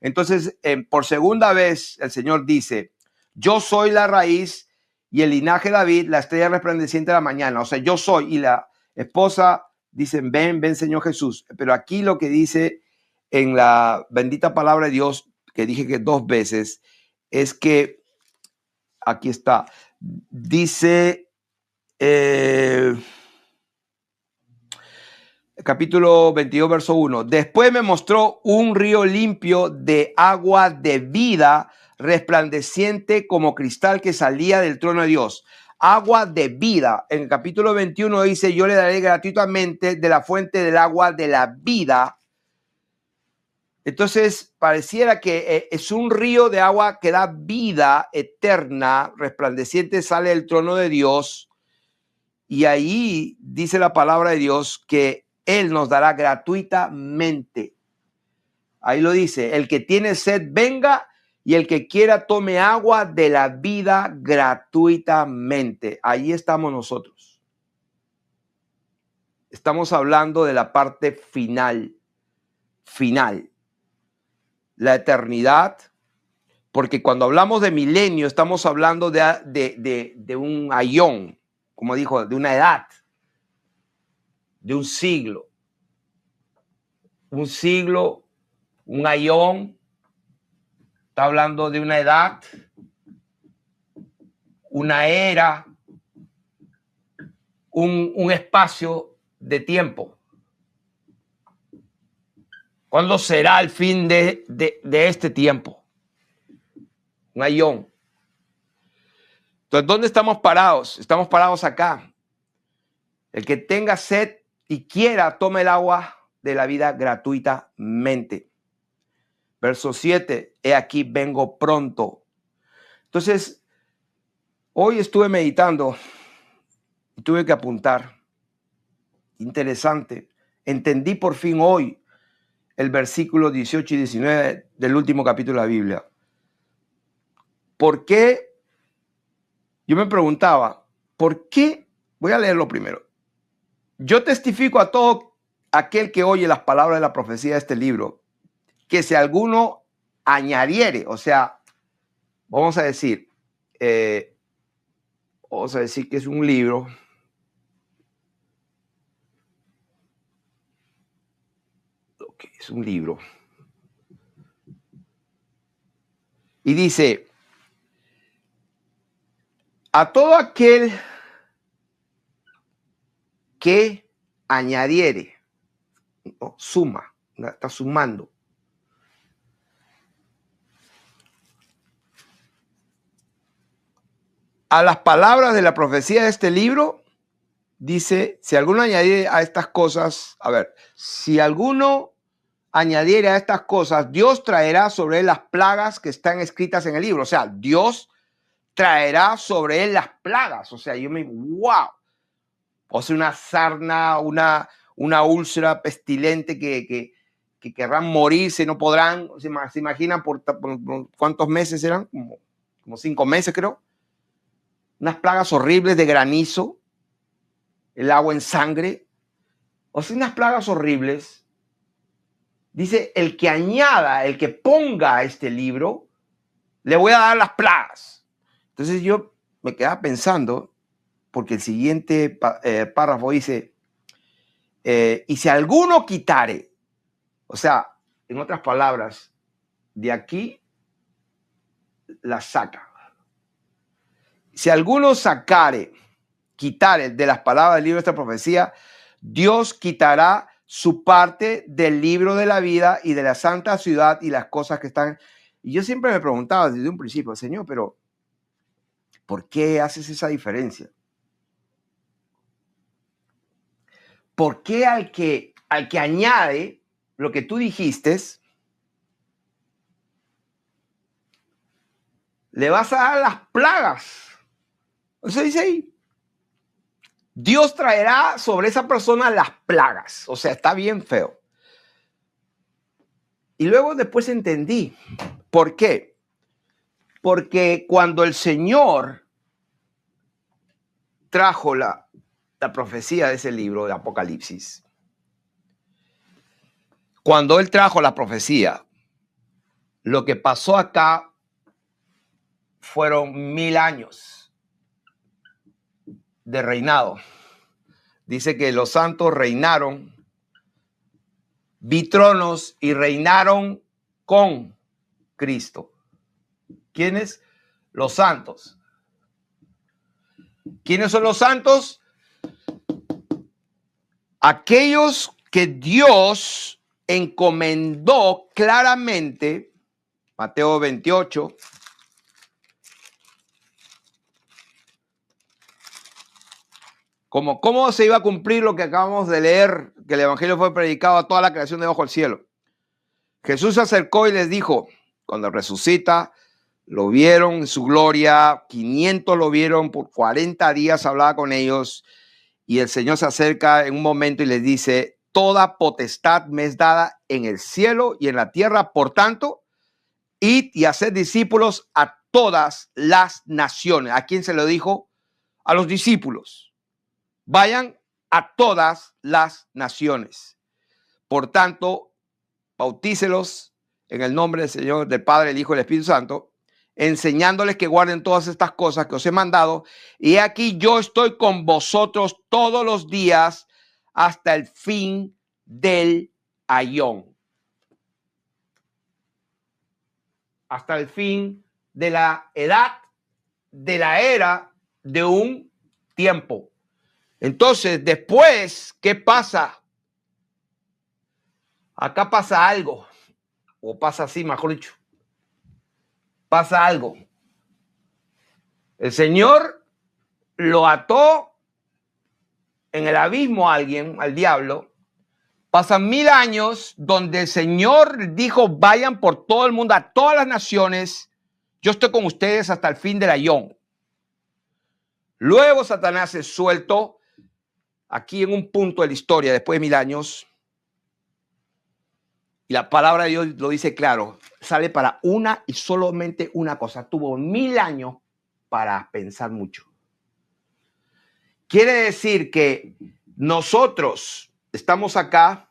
Entonces, por segunda vez, el Señor dice, yo soy la raíz y el linaje de David, la estrella resplandeciente de la mañana. O sea, yo soy, y la esposa dicen, ven, ven, Señor Jesús. Pero aquí lo que dice en la bendita palabra de Dios, que dije que 2 veces, es que, aquí está, dice, capítulo 22, verso 1. Después me mostró un río limpio de agua de vida, resplandeciente como cristal que salía del trono de Dios. Agua de vida. En el capítulo 21 dice, yo le daré gratuitamente de la fuente del agua de la vida. Entonces, pareciera que es un río de agua que da vida eterna, resplandeciente, sale del trono de Dios. Y ahí dice la palabra de Dios que Él nos dará gratuitamente. Ahí lo dice, el que tiene sed venga y el que quiera tome agua de la vida gratuitamente. Ahí estamos nosotros. Estamos hablando de la parte final. La eternidad, porque cuando hablamos de milenio estamos hablando de un aión, como dijo, de una edad, de un siglo, un aión, está hablando de una edad, una era, un espacio de tiempo. ¿Cuándo será el fin de este tiempo? Un aión. Entonces, ¿dónde estamos parados? Estamos parados acá. El que tenga sed y quiera, tome el agua de la vida gratuitamente. Verso 7, he aquí vengo pronto. Entonces, hoy estuve meditando y tuve que apuntar. Interesante. Entendí por fin hoy el versículo 18 y 19 del último capítulo de la Biblia. ¿Por qué? Yo me preguntaba, ¿por qué? Voy a leerlo primero. Yo testifico a todo aquel que oye las palabras de la profecía de este libro, que si alguno añadiere, o sea, vamos a decir que es un libro. Ok, es un libro. Y dice, a todo aquel que añadiere, ¿no? Suma, está sumando. A las palabras de la profecía de este libro, dice, si alguno añadiere a estas cosas, si alguno añadiere a estas cosas, Dios traerá sobre él las plagas que están escritas en el libro. O sea, Dios traerá sobre él las plagas. O sea, yo me digo, wow. O sea, una sarna, una úlcera pestilente que querrán morirse, no podrán. ¿Se imaginan por cuántos meses eran? Como 5 meses, creo. Unas plagas horribles de granizo, el agua en sangre. O sea, unas plagas horribles. Dice, el que añada, el que ponga este libro, le voy a dar las plagas. Entonces yo me quedaba pensando, porque el siguiente párrafo dice, y si alguno quitare, o sea, en otras palabras, de aquí la saca. Si alguno sacare, quitare de las palabras del libro de esta profecía, Dios quitará su parte del libro de la vida y de la santa ciudad y las cosas que están. Y yo siempre me preguntaba desde un principio, Señor, pero ¿por qué haces esa diferencia? ¿Por qué al que añade lo que tú dijiste, le vas a dar las plagas? O sea, dice ahí, Dios traerá sobre esa persona las plagas. O sea, está bien feo. Y luego después entendí. ¿Por qué? Porque cuando el Señor trajo la profecía de ese libro de Apocalipsis, cuando Él trajo la profecía, lo que pasó acá fueron 1000 años de reinado. Dice que los santos reinaron, vi tronos y reinaron con Cristo. ¿Quiénes? Los santos. ¿Quiénes son los santos? Aquellos que Dios encomendó claramente, Mateo 28, ¿cómo se iba a cumplir lo que acabamos de leer, que el evangelio fue predicado a toda la creación debajo del cielo? Jesús se acercó y les dijo, cuando resucita, lo vieron en su gloria, 500 lo vieron, por 40 días hablaba con ellos, y el Señor se acerca en un momento y les dice, toda potestad me es dada en el cielo y en la tierra, por tanto, id y haced discípulos a todas las naciones. ¿A quién se lo dijo? A los discípulos. Vayan a todas las naciones. Por tanto, bautícelos en el nombre del Señor, del Padre, el Hijo y el Espíritu Santo, enseñándoles que guarden todas estas cosas que os he mandado. Y aquí yo estoy con vosotros todos los días hasta el fin del aión. Hasta el fin de la edad, de la era, de un tiempo. Entonces, después, ¿qué pasa? Acá pasa algo, o pasa así, mejor dicho. Pasa algo. El Señor lo ató en el abismo a alguien, al diablo. Pasan 1000 años donde el Señor dijo, vayan por todo el mundo, a todas las naciones. Yo estoy con ustedes hasta el fin del aión. Luego Satanás es suelto aquí en un punto de la historia, después de 1000 años. Y la palabra de Dios lo dice claro, sale para una y solamente una cosa. Tuvo 1000 años para pensar mucho. Quiere decir que nosotros estamos acá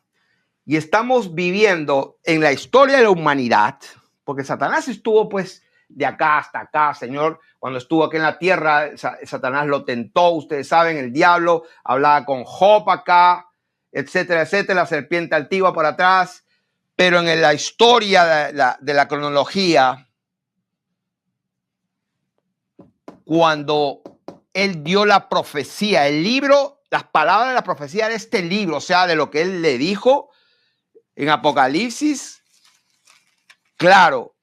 y estamos viviendo en la historia de la humanidad, porque Satanás estuvo pues de acá hasta acá, Señor, cuando estuvo aquí en la tierra, Satanás lo tentó, ustedes saben, el diablo hablaba con Job acá, etcétera, etcétera, la serpiente altiva por atrás, pero en la historia de la cronología, cuando él dio la profecía, el libro, las palabras de la profecía de este libro, o sea, de lo que él le dijo en Apocalipsis, claro,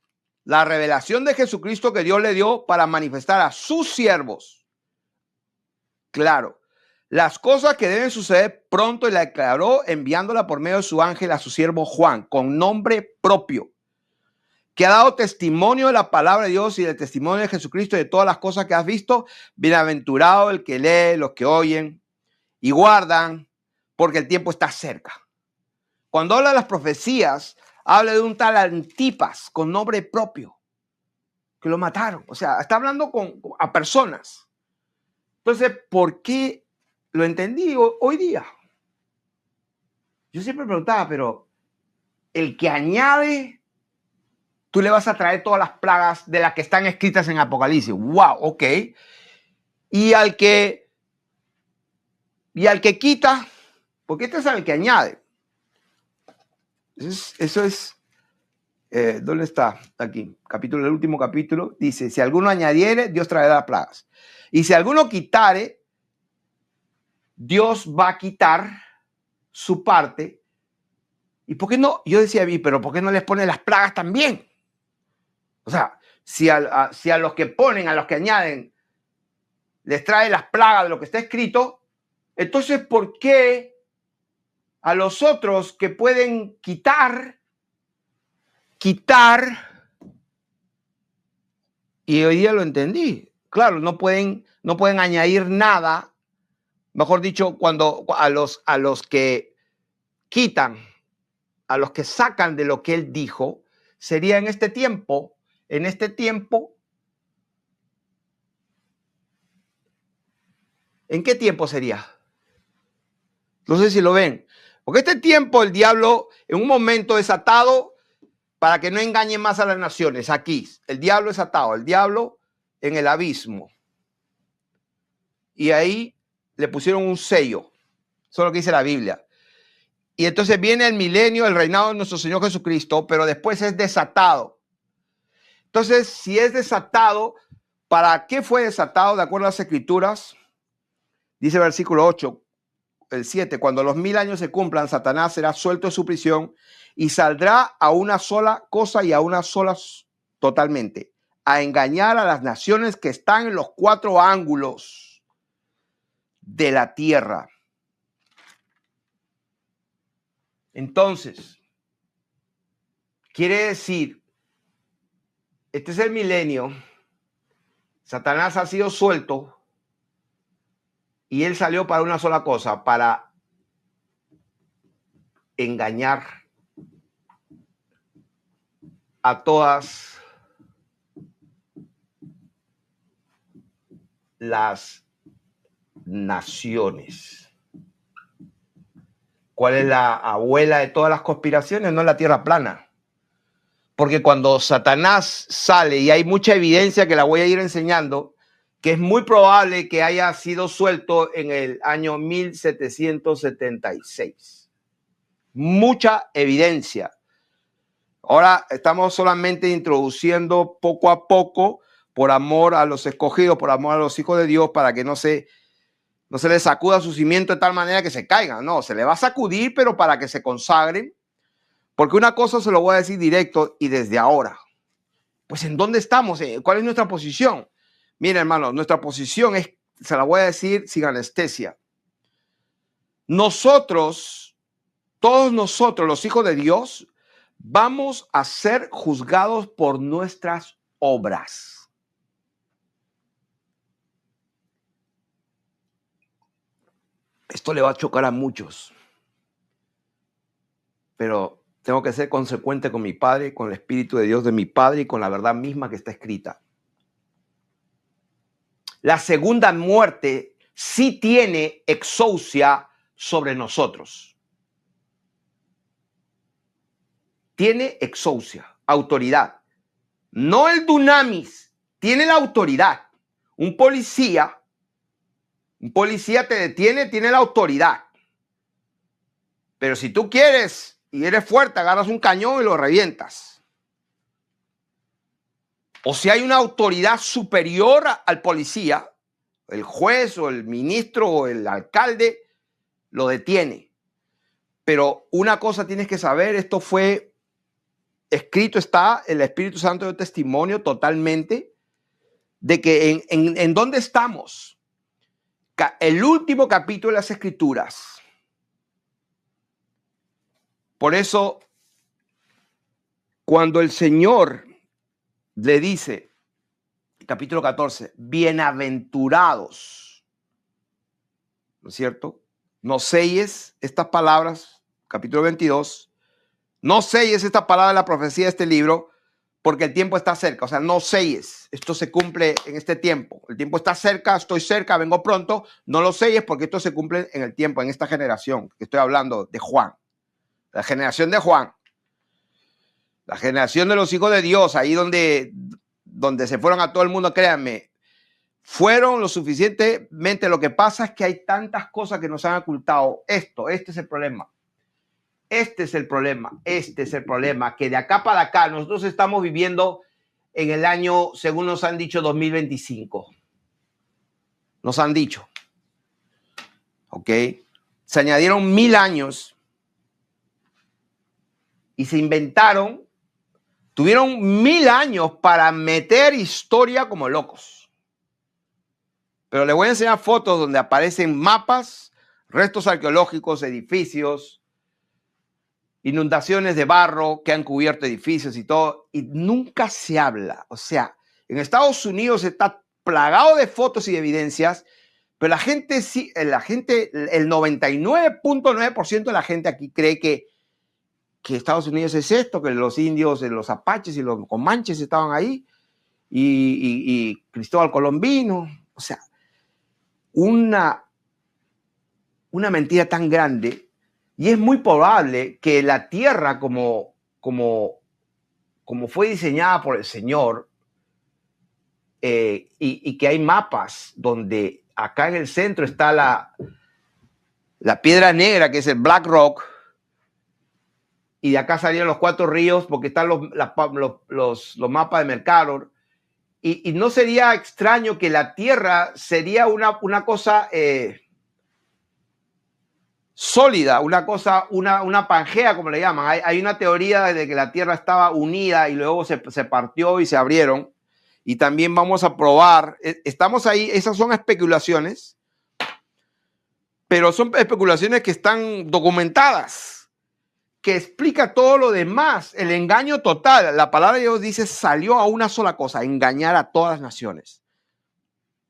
la revelación de Jesucristo que Dios le dio para manifestar a sus siervos, claro, las cosas que deben suceder pronto, y la declaró enviándola por medio de su ángel a su siervo Juan, con nombre propio, que ha dado testimonio de la palabra de Dios y del testimonio de Jesucristo y de todas las cosas que has visto. Bienaventurado el que lee, los que oyen y guardan, porque el tiempo está cerca. Cuando habla de las profecías, habla de un tal Antipas con nombre propio, que lo mataron. O sea, está hablando a personas. Entonces, ¿por qué lo entendí hoy día? Yo siempre preguntaba, pero el que añade, tú le vas a traer todas las plagas de las que están escritas en Apocalipsis. ¡Wow! Ok. Y al que quita, porque este es el que añade. Eso es ¿dónde está? Aquí, capítulo, el último capítulo, dice, si alguno añadiere, Dios traerá plagas. Y si alguno quitare, Dios va a quitar su parte. ¿Y por qué no? Yo decía, pero ¿por qué no les pone las plagas también? O sea, si a los que ponen, a los que añaden, les trae las plagas de lo que está escrito, entonces, ¿por qué a los otros que pueden quitar, y hoy día lo entendí? Claro, no pueden añadir nada. Mejor dicho, cuando a los que quitan, a los que sacan de lo que él dijo, sería en este tiempo, ¿en qué tiempo sería? No sé si lo ven. Porque este tiempo el diablo en un momento es atado para que no engañe más a las naciones. Aquí, el diablo es atado, el diablo en el abismo. Y ahí le pusieron un sello. Eso es lo que dice la Biblia. Y entonces viene el milenio, el reinado de nuestro Señor Jesucristo, pero después es desatado. Entonces, si es desatado, ¿para qué fue desatado? De acuerdo a las Escrituras, dice el versículo 8, el 7, cuando los 1000 años se cumplan, Satanás será suelto de su prisión y saldrá a una sola cosa y a una sola totalmente, a engañar a las naciones que están en los 4 ángulos de la tierra. Entonces, quiere decir, este es el milenio, Satanás ha sido suelto y él salió para una sola cosa, para engañar a todas las naciones. ¿Cuál es la abuela de todas las conspiraciones? No es la tierra plana. Porque cuando Satanás sale, y hay mucha evidencia que la voy a ir enseñando, que es muy probable que haya sido suelto en el año 1776. Mucha evidencia. Ahora estamos solamente introduciendo poco a poco, por amor a los escogidos, por amor a los hijos de Dios, para que no se les sacuda su cimiento de tal manera que se caigan. No, se le va a sacudir, pero para que se consagren. Porque una cosa se lo voy a decir directo y desde ahora. Pues ¿en dónde estamos? ¿Cuál es nuestra posición? Mira, hermano, nuestra posición es, se la voy a decir sin anestesia. Nosotros, todos nosotros, los hijos de Dios, vamos a ser juzgados por nuestras obras. Esto le va a chocar a muchos, pero tengo que ser consecuente con mi Padre, con el Espíritu de Dios de mi Padre y con la verdad misma que está escrita. La segunda muerte sí tiene exousia sobre nosotros. Tiene exousia, autoridad. No el dunamis, tiene la autoridad. Un policía te detiene, tiene la autoridad. Pero si tú quieres y eres fuerte, agarras un cañón y lo revientas. O si hay una autoridad superior al policía, el juez o el ministro o el alcalde, lo detiene. Pero una cosa tienes que saber, esto fue escrito, está el Espíritu Santo de testimonio totalmente de que en dónde estamos. El último capítulo de las Escrituras. Por eso, cuando el Señor le dice, capítulo 14, bienaventurados, ¿no es cierto? No selles estas palabras, capítulo 22, no selles esta palabra de la profecía de este libro, porque el tiempo está cerca. O sea, no selles, esto se cumple en este tiempo. El tiempo está cerca, estoy cerca, vengo pronto. No lo selles porque esto se cumple en el tiempo, en esta generación, que estoy hablando de Juan. la generación de Juan, la generación de los hijos de Dios, ahí donde se fueron a todo el mundo, créanme, fueron lo suficientemente. Lo que pasa es que hay tantas cosas que nos han ocultado. Este es el problema. Este es el problema, que de acá para acá nosotros estamos viviendo en el año, según nos han dicho, 2025. Nos han dicho. ¿Ok? Se añadieron 1000 años y se inventaron, tuvieron 1000 años para meter historia como locos. Pero les voy a enseñar fotos donde aparecen mapas, restos arqueológicos, edificios, inundaciones de barro que han cubierto edificios y todo, y nunca se habla. O sea, en Estados Unidos está plagado de fotos y de evidencias, pero la gente sí, el 99.9% de la gente aquí cree que Estados Unidos es esto, que los indios, los apaches y los comanches estaban ahí, y Cristóbal Colón vino. O sea, una mentira tan grande. Y es muy probable que la Tierra, como fue diseñada por el Señor, y que hay mapas donde acá en el centro está la piedra negra, que es el Black Rock, y de acá salieron los 4 ríos, porque están los mapas de Mercator, y no sería extraño que la Tierra sería una cosa sólida, una Pangea, como le llaman. Hay una teoría de que la Tierra estaba unida y luego se partió y se abrieron. Y también vamos a probar, estamos ahí, esas son especulaciones, pero son especulaciones que están documentadas, que explica todo lo demás, el engaño total. La palabra de Dios dice, salió a una sola cosa, engañar a todas las naciones.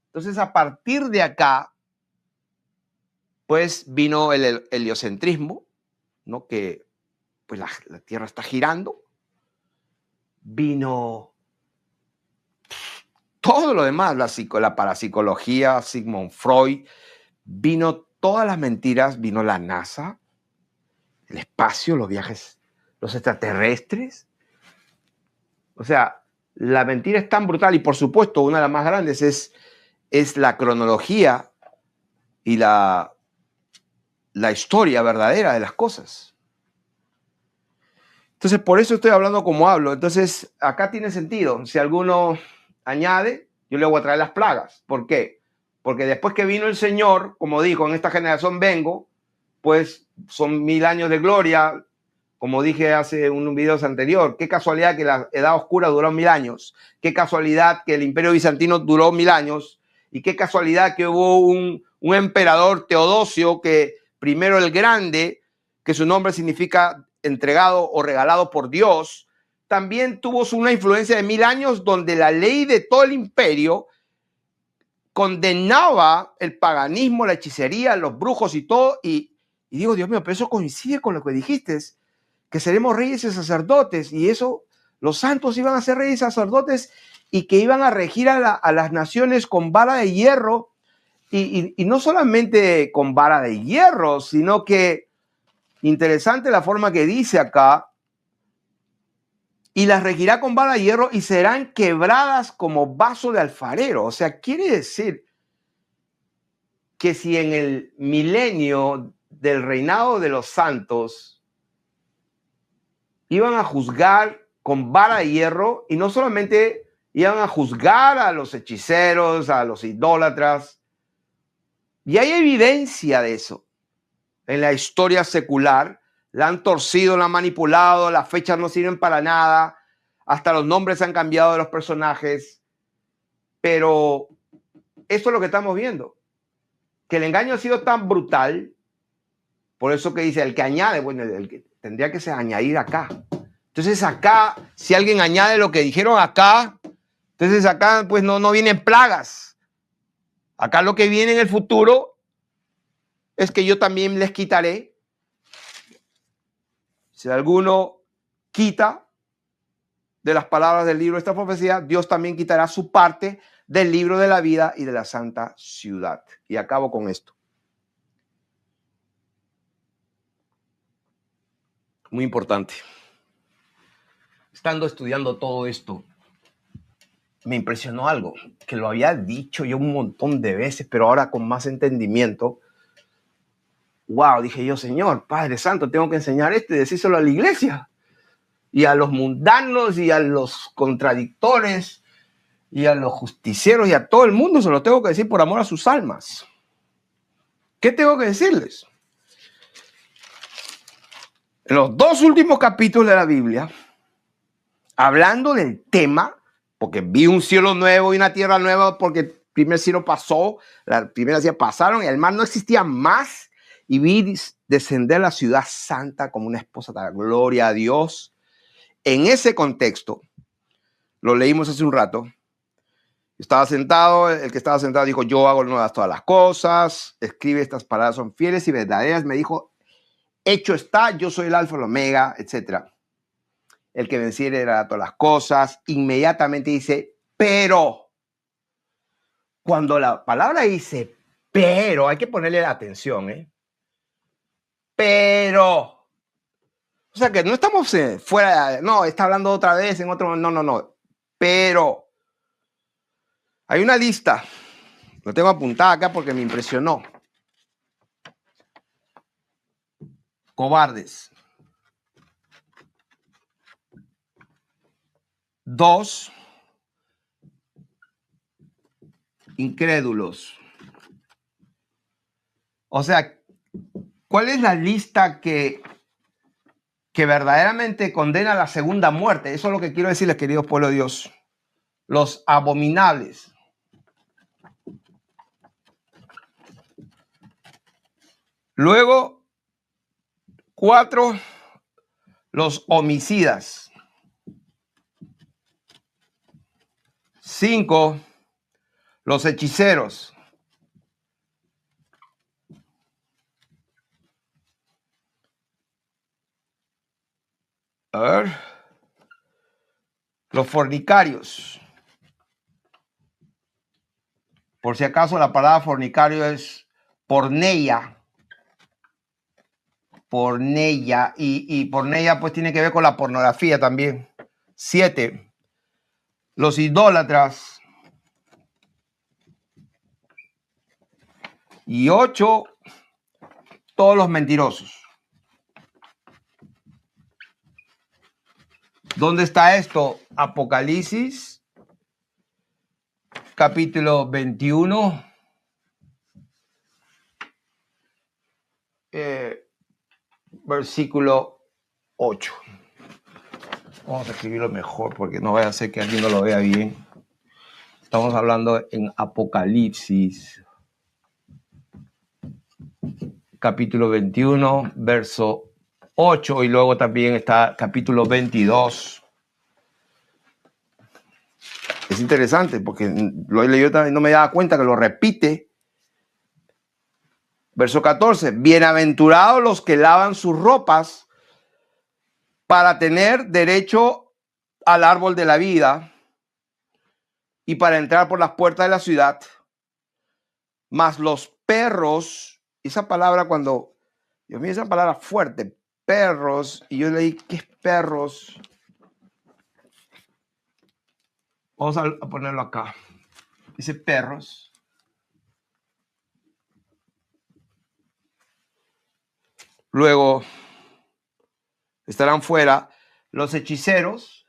Entonces, a partir de acá, pues vino el heliocentrismo, ¿no? Que pues la Tierra está girando. Vino todo lo demás, la parapsicología, Sigmund Freud, vino todas las mentiras, vino la NASA, el espacio, los viajes, los extraterrestres. O sea, la mentira es tan brutal, y por supuesto una de las más grandes es la cronología y la historia verdadera de las cosas. Entonces, por eso estoy hablando como hablo. Entonces, acá tiene sentido. Si alguno añade, yo le voy a traer las plagas. ¿Por qué? Porque después que vino el Señor, como dijo, en esta generación vengo, pues son 1000 años de gloria. Como dije hace un video anterior, qué casualidad que la Edad Oscura duró 1000 años. Qué casualidad que el Imperio Bizantino duró 1000 años. Y qué casualidad que hubo un emperador, Teodosio, que primero el Grande, que su nombre significa entregado o regalado por Dios, también tuvo una influencia de 1000 años, donde la ley de todo el imperio condenaba el paganismo, la hechicería, los brujos y todo. Y digo, Dios mío, pero eso coincide con lo que dijiste, que seremos reyes y sacerdotes, y eso, los santos iban a ser reyes y sacerdotes, y que iban a regir a las naciones con vara de hierro, y no solamente con vara de hierro, sino que, interesante la forma que dice acá, y las regirá con vara de hierro y serán quebradas como vaso de alfarero. O sea, quiere decir que si en el milenio del reinado de los santos iban a juzgar con vara de hierro, y no solamente iban a juzgar a los hechiceros, a los idólatras, y hay evidencia de eso en la historia secular. La han torcido, la han manipulado, las fechas no sirven para nada, hasta los nombres han cambiado de los personajes, pero esto es lo que estamos viendo, que el engaño ha sido tan brutal. Por eso que dice, el que añade, bueno, el que tendría que ser añadir acá. Entonces acá, si alguien añade lo que dijeron acá, entonces acá pues no vienen plagas. Acá lo que viene en el futuro es que yo también les quitaré. Si alguno quita de las palabras del libro de esta profecía, Dios también quitará su parte del libro de la vida y de la santa ciudad. Y acabo con esto. Muy importante. Estando estudiando todo esto, me impresionó algo, que lo había dicho yo un montón de veces, pero ahora con más entendimiento. Wow, dije yo, Señor, Padre Santo, tengo que enseñar esto y decírselo a la iglesia. Y a los mundanos y a los contradictores y a los justicieros y a todo el mundo se lo tengo que decir por amor a sus almas. ¿Qué tengo que decirles? En los 2 últimos capítulos de la Biblia, hablando del tema, porque vi un cielo nuevo y una tierra nueva, porque el primer cielo pasó, la primera cielo pasaron, y el mar no existía más, y vi descender la ciudad santa como una esposa, de la gloria a Dios. En ese contexto, lo leímos hace un rato, estaba sentado, el que estaba sentado dijo, yo hago nuevas todas las cosas, escribe estas palabras son fieles y verdaderas, me dijo, hecho está, yo soy el alfa y el omega, etc. El que venciere era todas las cosas. Inmediatamente dice, pero. Cuando la palabra dice, pero, hay que ponerle la atención, ¿eh? Pero. O sea que no estamos fuera, no, está hablando otra vez en otro, no. Pero. Hay una lista, lo tengo apuntada acá porque me impresionó. Cobardes. 2, incrédulos. O sea, ¿cuál es la lista que verdaderamente condena la segunda muerte? Eso es lo que quiero decirles, queridos pueblo de Dios. Los abominables. Luego, 4, los homicidas. 5, los hechiceros. 6, los fornicarios. Por si acaso la palabra fornicario es porneia. Porneia. Y porneia pues tiene que ver con la pornografía también. 7, los idólatras. Y 8, todos los mentirosos. ¿Dónde está esto? Apocalipsis, capítulo 21, versículo 8. Vamos a escribirlo mejor porque no vaya a ser que alguien no lo vea bien. Estamos hablando en Apocalipsis, capítulo 21, verso 8, y luego también está capítulo 22. Es interesante porque lo he leído también, no me daba cuenta que lo repite. Verso 14, bienaventurados los que lavan sus ropas para tener derecho al árbol de la vida y para entrar por las puertas de la ciudad. Mas los perros, esa palabra cuando, Dios mío, esa palabra fuerte, perros, y yo leí, ¿qué es perros? Vamos a ponerlo acá. Dice perros. Luego estarán fuera los hechiceros,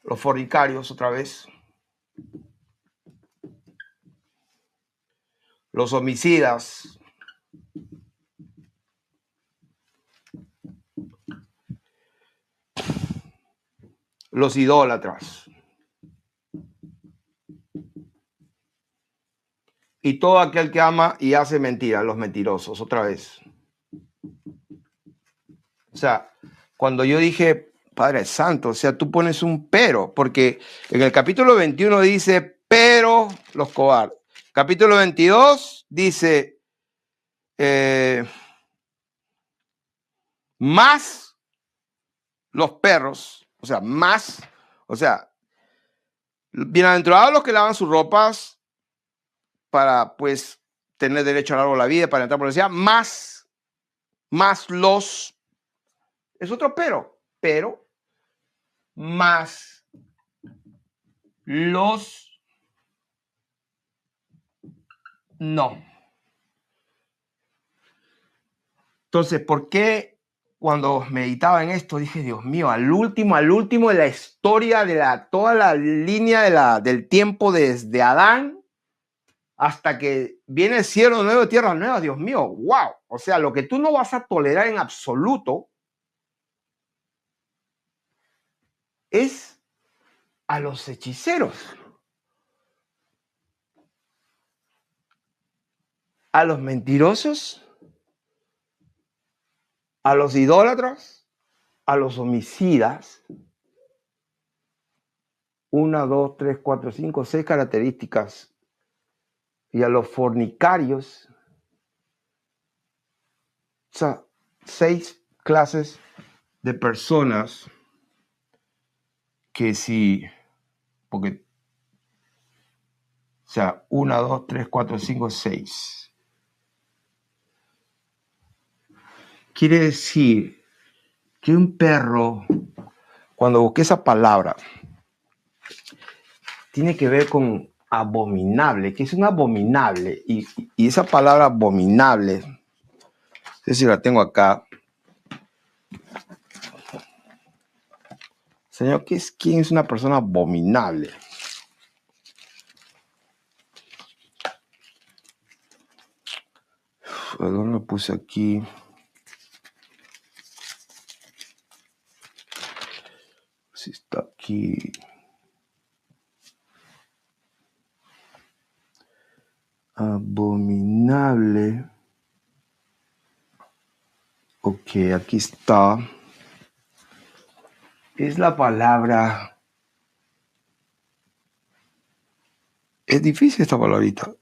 los fornicarios otra vez, los homicidas, los idólatras y todo aquel que ama y hace mentira, los mentirosos, otra vez. O sea, cuando yo dije, Padre Santo, o sea, tú pones un pero, porque en el capítulo 21 dice, pero los cobardes. Capítulo 22 dice, más los perros, o sea, más, o sea, bienaventurados los que lavan sus ropas para, pues, tener derecho al árbol de la vida para entrar por la ciudad, más los, es otro pero, más los no. Entonces, ¿por qué cuando meditaba en esto dije, Dios mío, al último de la historia de toda la línea del tiempo desde Adán hasta que viene el cielo nuevo y tierra nueva? Dios mío, wow. O sea, lo que tú no vas a tolerar en absoluto es a los hechiceros, a los mentirosos, a los idólatras, a los homicidas. 1, 2, 3, 4, 5, 6 características. Y a los fornicarios. O sea, 6 clases de personas que sí, porque, o sea, 1, 2, 3, 4, 5, 6. Quiere decir que un perro, cuando busqué esa palabra, tiene que ver con abominable, que es un abominable. Y esa palabra abominable, no sé si la tengo acá. Señor, ¿quién es una persona abominable? ¿Dónde lo puse aquí? Si está aquí. Abominable. Ok, aquí está. Es la palabra. Es difícil esta palabrita.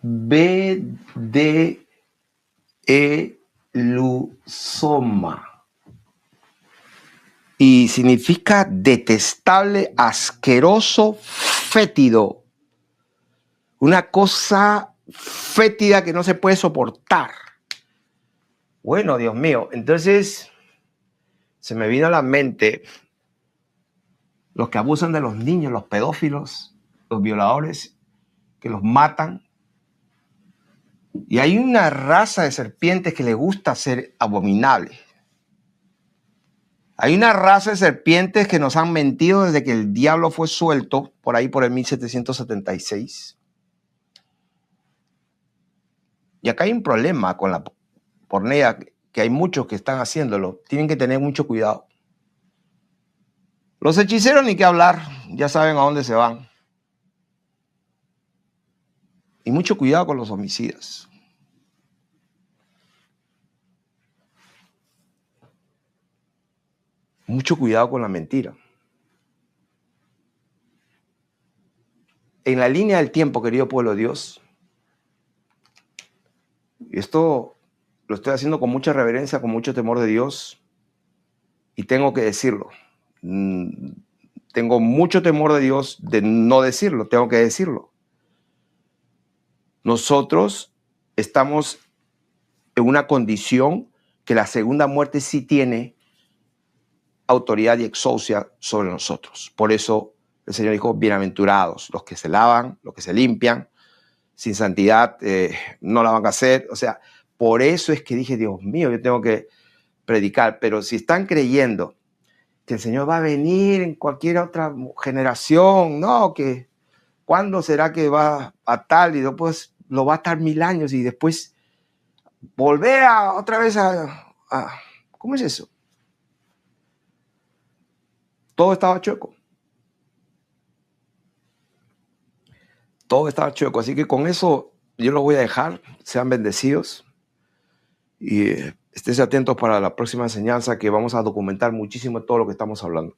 Bedelusoma. Y significa detestable, asqueroso, fétido. Una cosa fétida que no se puede soportar. Bueno, Dios mío, entonces se me vino a la mente los que abusan de los niños, los pedófilos, los violadores, que los matan. Y hay una raza de serpientes que le gusta ser abominable. Hay una raza de serpientes que nos han mentido desde que el diablo fue suelto, por ahí por el 1776. Y acá hay un problema con la pornea, que hay muchos que están haciéndolo. Tienen que tener mucho cuidado. Los hechiceros ni qué hablar, ya saben a dónde se van. Y mucho cuidado con los homicidas. Mucho cuidado con la mentira. En la línea del tiempo, querido pueblo de Dios, y esto lo estoy haciendo con mucha reverencia, con mucho temor de Dios, y tengo que decirlo. Tengo mucho temor de Dios de no decirlo, tengo que decirlo. Nosotros estamos en una condición que la segunda muerte sí tiene autoridad y exousia sobre nosotros. Por eso el Señor dijo, bienaventurados los que se lavan, los que se limpian, sin santidad no la van a hacer. O sea, por eso es que dije, Dios mío, yo tengo que predicar. Pero si están creyendo que el Señor va a venir en cualquier otra generación, no, que ¿cuándo será que va a tal? Y después lo va a estar 1000 años y después volver otra vez a ¿cómo es eso? Todo estaba chueco. Todo estaba chueco. Así que con eso yo los voy a dejar. Sean bendecidos. Y esténse atentos para la próxima enseñanza, que vamos a documentar muchísimo todo lo que estamos hablando.